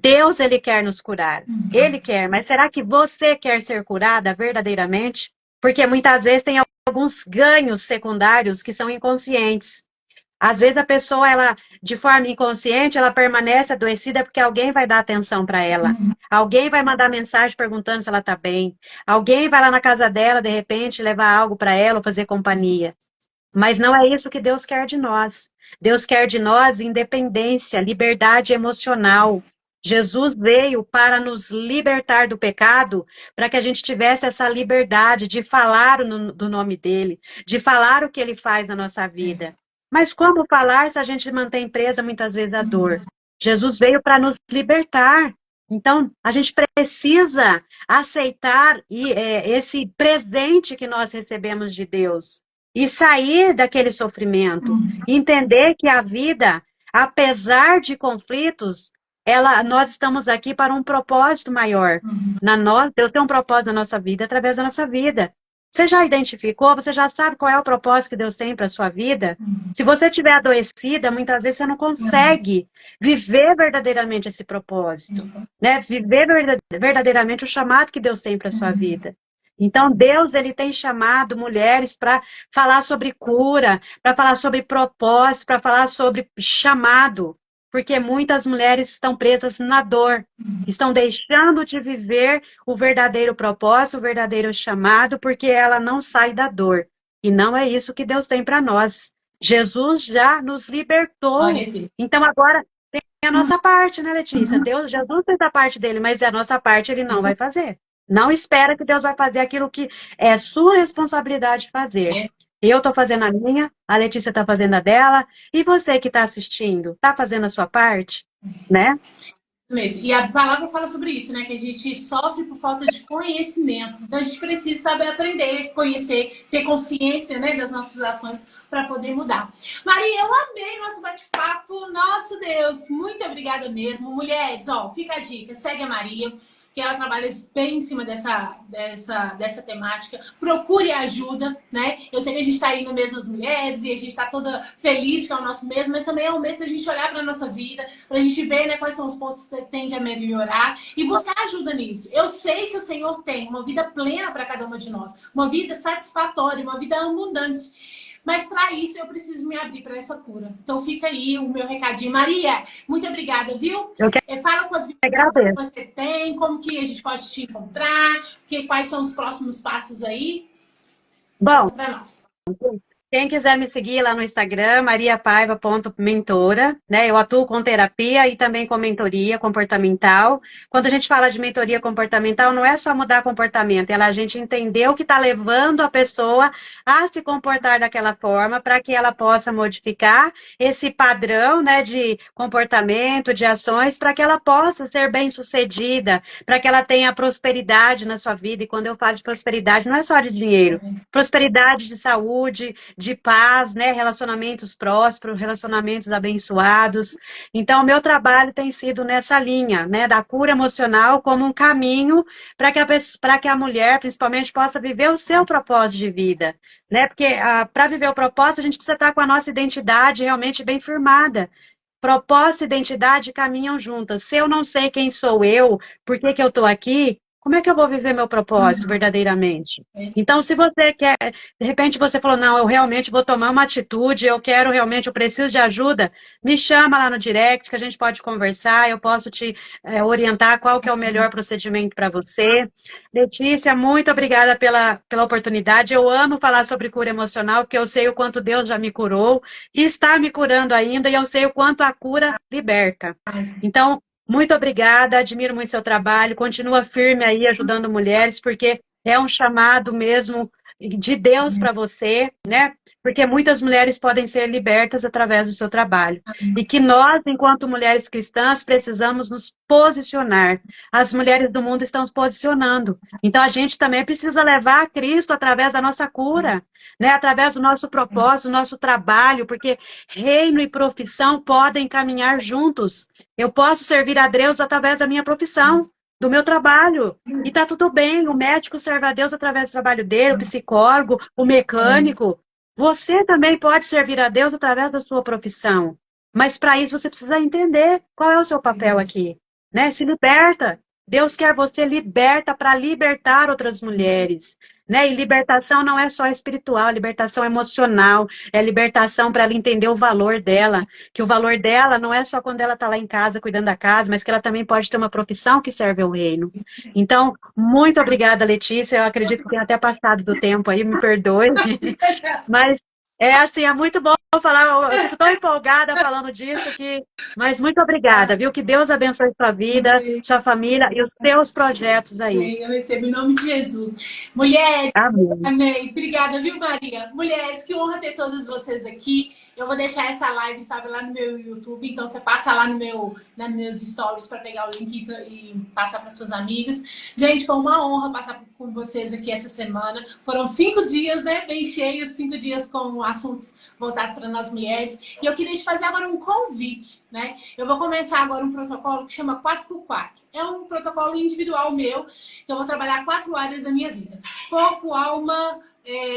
Deus, ele quer nos curar. Ele quer, mas será que você quer ser curada verdadeiramente? Porque muitas vezes tem alguns ganhos secundários que são inconscientes. Às vezes a pessoa, ela, de forma inconsciente, ela permanece adoecida porque alguém vai dar atenção para ela. Alguém vai mandar mensagem perguntando se ela está bem. Alguém vai lá na casa dela, de repente, levar algo para ela ou fazer companhia. Mas não é isso que Deus quer de nós. Deus quer de nós independência, liberdade emocional. Jesus veio para nos libertar do pecado, para que a gente tivesse essa liberdade de falar do nome dele, de falar o que ele faz na nossa vida. Mas como falar se a gente mantém presa muitas vezes a dor? Jesus veio para nos libertar. Então, a gente precisa aceitar esse presente que nós recebemos de Deus e sair daquele sofrimento. Entender que a vida, apesar de conflitos, nós estamos aqui para um propósito maior. Deus tem um propósito na nossa vida através da nossa vida. Você já identificou? Você já sabe qual é o propósito que Deus tem para a sua vida? Se você estiver adoecida, muitas vezes você não consegue viver verdadeiramente esse propósito, né? Viver verdadeiramente o chamado que Deus tem para a sua vida. Então, Deus, ele tem chamado mulheres para falar sobre cura, para falar sobre propósito, para falar sobre chamado. Porque muitas mulheres estão presas na dor, estão deixando de viver o verdadeiro propósito, o verdadeiro chamado, porque ela não sai da dor. E não é isso que Deus tem para nós. Jesus já nos libertou. Então agora tem a nossa parte, né, Letícia? Jesus fez a parte dele, mas a nossa parte ele não vai fazer. Não espera que Deus vai fazer aquilo que é sua responsabilidade fazer. Eu estou fazendo a minha, a Letícia está fazendo a dela, e você que está assistindo, está fazendo a sua parte, né? Mesmo. E a palavra fala sobre isso, né? Que a gente sofre por falta de conhecimento. Então a gente precisa saber aprender, conhecer, ter consciência, né, das nossas ações para poder mudar. Maria, eu amei nosso bate-papo. Nosso Deus, muito obrigada mesmo. Mulheres, ó, fica a dica, segue a Maria, que ela trabalha bem em cima dessa temática. Procure ajuda, né? Eu sei que a gente está aí no mês das mulheres e a gente está toda feliz que é o nosso mês, mas também é o mês da gente olhar para a nossa vida, para a gente ver, né, quais são os pontos que tende a melhorar e buscar ajuda nisso. Eu sei que o Senhor tem uma vida plena para cada uma de nós, uma vida satisfatória, uma vida abundante. Mas para isso eu preciso me abrir para essa cura. Então fica aí o meu recadinho. Maria, muito obrigada, viu? Fala quantas visitas você tem, como que a gente pode te encontrar, quais são os próximos passos aí. Bom, para nós. Quem quiser me seguir lá no Instagram, mariapaiva.mentora, né? Eu atuo com terapia e também com mentoria comportamental. Quando a gente fala de mentoria comportamental, não é só mudar comportamento, é a gente entender o que está levando a pessoa a se comportar daquela forma para que ela possa modificar esse padrão, né, de comportamento, de ações, para que ela possa ser bem-sucedida, para que ela tenha prosperidade na sua vida. E quando eu falo de prosperidade, não é só de dinheiro, prosperidade de saúde, de paz, né? Relacionamentos prósperos, relacionamentos abençoados. Então, o meu trabalho tem sido nessa linha, né? Da cura emocional como um caminho para que para que a mulher, principalmente, possa viver o seu propósito de vida, né? Porque para viver o propósito, a gente precisa estar com a nossa identidade realmente bem firmada. Propósito e identidade caminham juntas. Se eu não sei quem sou eu, por que que eu estou aqui, como é que eu vou viver meu propósito verdadeiramente? Então, se você quer, de repente você falou, não, eu realmente vou tomar uma atitude, eu quero realmente, eu preciso de ajuda, me chama lá no direct, que a gente pode conversar, eu posso te orientar qual que é o melhor procedimento para você. Letícia, muito obrigada pela oportunidade. Eu amo falar sobre cura emocional, porque eu sei o quanto Deus já me curou e está me curando ainda, e eu sei o quanto a cura liberta. Então, muito obrigada, admiro muito seu trabalho, continua firme aí ajudando mulheres, porque é um chamado mesmo de Deus para você, né? Porque muitas mulheres podem ser libertas através do seu trabalho. E que nós, enquanto mulheres cristãs, precisamos nos posicionar. As mulheres do mundo estão se posicionando. Então, a gente também precisa levar a Cristo através da nossa cura, né? Através do nosso propósito, do nosso trabalho, porque reino e profissão podem caminhar juntos. Eu posso servir a Deus através da minha profissão, do meu trabalho. E tá tudo bem, o médico serve a Deus através do trabalho dele, o psicólogo, o mecânico. Você também pode servir a Deus através da sua profissão. Mas para isso você precisa entender qual é o seu papel aqui, né? Se liberta. Deus quer você liberta para libertar outras mulheres, né? E libertação não é só espiritual, libertação emocional, é libertação para ela entender o valor dela, que o valor dela não é só quando ela está lá em casa cuidando da casa, mas que ela também pode ter uma profissão que serve ao reino. Então, muito obrigada, Letícia. Eu acredito que tenha até passado do tempo aí, me perdoe, mas é assim, é muito bom falar, eu fico tão empolgada falando disso mas muito obrigada, viu? Que Deus abençoe sua vida, sua família e os seus projetos aí. Eu recebo em nome de Jesus. Mulheres, Amém. amém. Obrigada, viu, Maria? Mulheres, que honra ter todas vocês aqui. Eu vou deixar essa live, sabe, lá no meu YouTube. Então, você passa lá nas meus stories para pegar o link e passar para suas amigas. Gente, foi uma honra passar com vocês aqui essa semana. Foram 5 dias, né? Bem cheios, 5 dias com assuntos voltados para nós mulheres. E eu queria te fazer agora um convite, né? Eu vou começar agora um protocolo que chama 4x4. É um protocolo individual meu, que eu vou trabalhar 4 áreas da minha vida. Corpo, alma,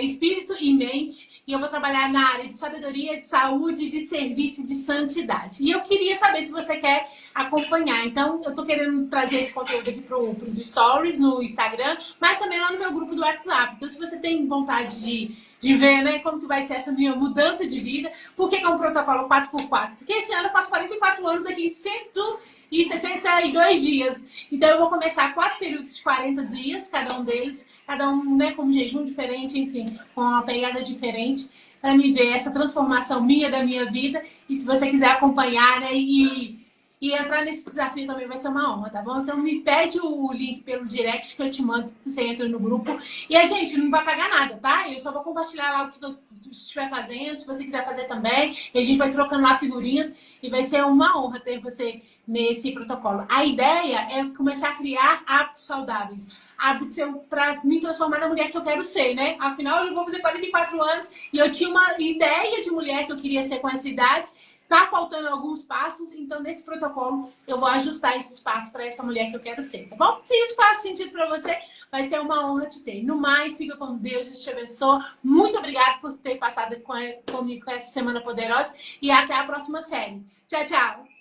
espírito e mente. E eu vou trabalhar na área de sabedoria, de saúde, de serviço, de santidade. E eu queria saber se você quer acompanhar. Então, eu tô querendo trazer esse conteúdo aqui pros stories no Instagram, mas também lá no meu grupo do WhatsApp. Então, se você tem vontade de ver, né, como que vai ser essa minha mudança de vida, por que é um protocolo 4x4? Porque esse ano eu faço 44 anos daqui em 162 dias. Então, eu vou começar 4 períodos de 40 dias, cada um deles, cada um, né, com um jejum diferente, enfim, com uma pegada diferente, para me ver essa transformação minha da minha vida. E se você quiser acompanhar, né, e entrar nesse desafio também vai ser uma honra, tá bom? Então me pede o link pelo direct que eu te mando, você entra no grupo. E a gente não vai pagar nada, tá? Eu só vou compartilhar lá o que eu estiver fazendo, se você quiser fazer também. E a gente vai trocando lá figurinhas e vai ser uma honra ter você nesse protocolo. A ideia é começar a criar hábitos saudáveis. Hábitos para me transformar na mulher que eu quero ser, né? Afinal, eu vou fazer 44 anos e eu tinha uma ideia de mulher que eu queria ser com essa idade. Tá faltando alguns passos, então nesse protocolo eu vou ajustar esses passos para essa mulher que eu quero ser, tá bom? Se isso faz sentido para você, vai ser uma honra te ter. No mais, fica com Deus, Deus te abençoe. Muito obrigada por ter passado comigo com essa semana poderosa e até a próxima série. Tchau, tchau!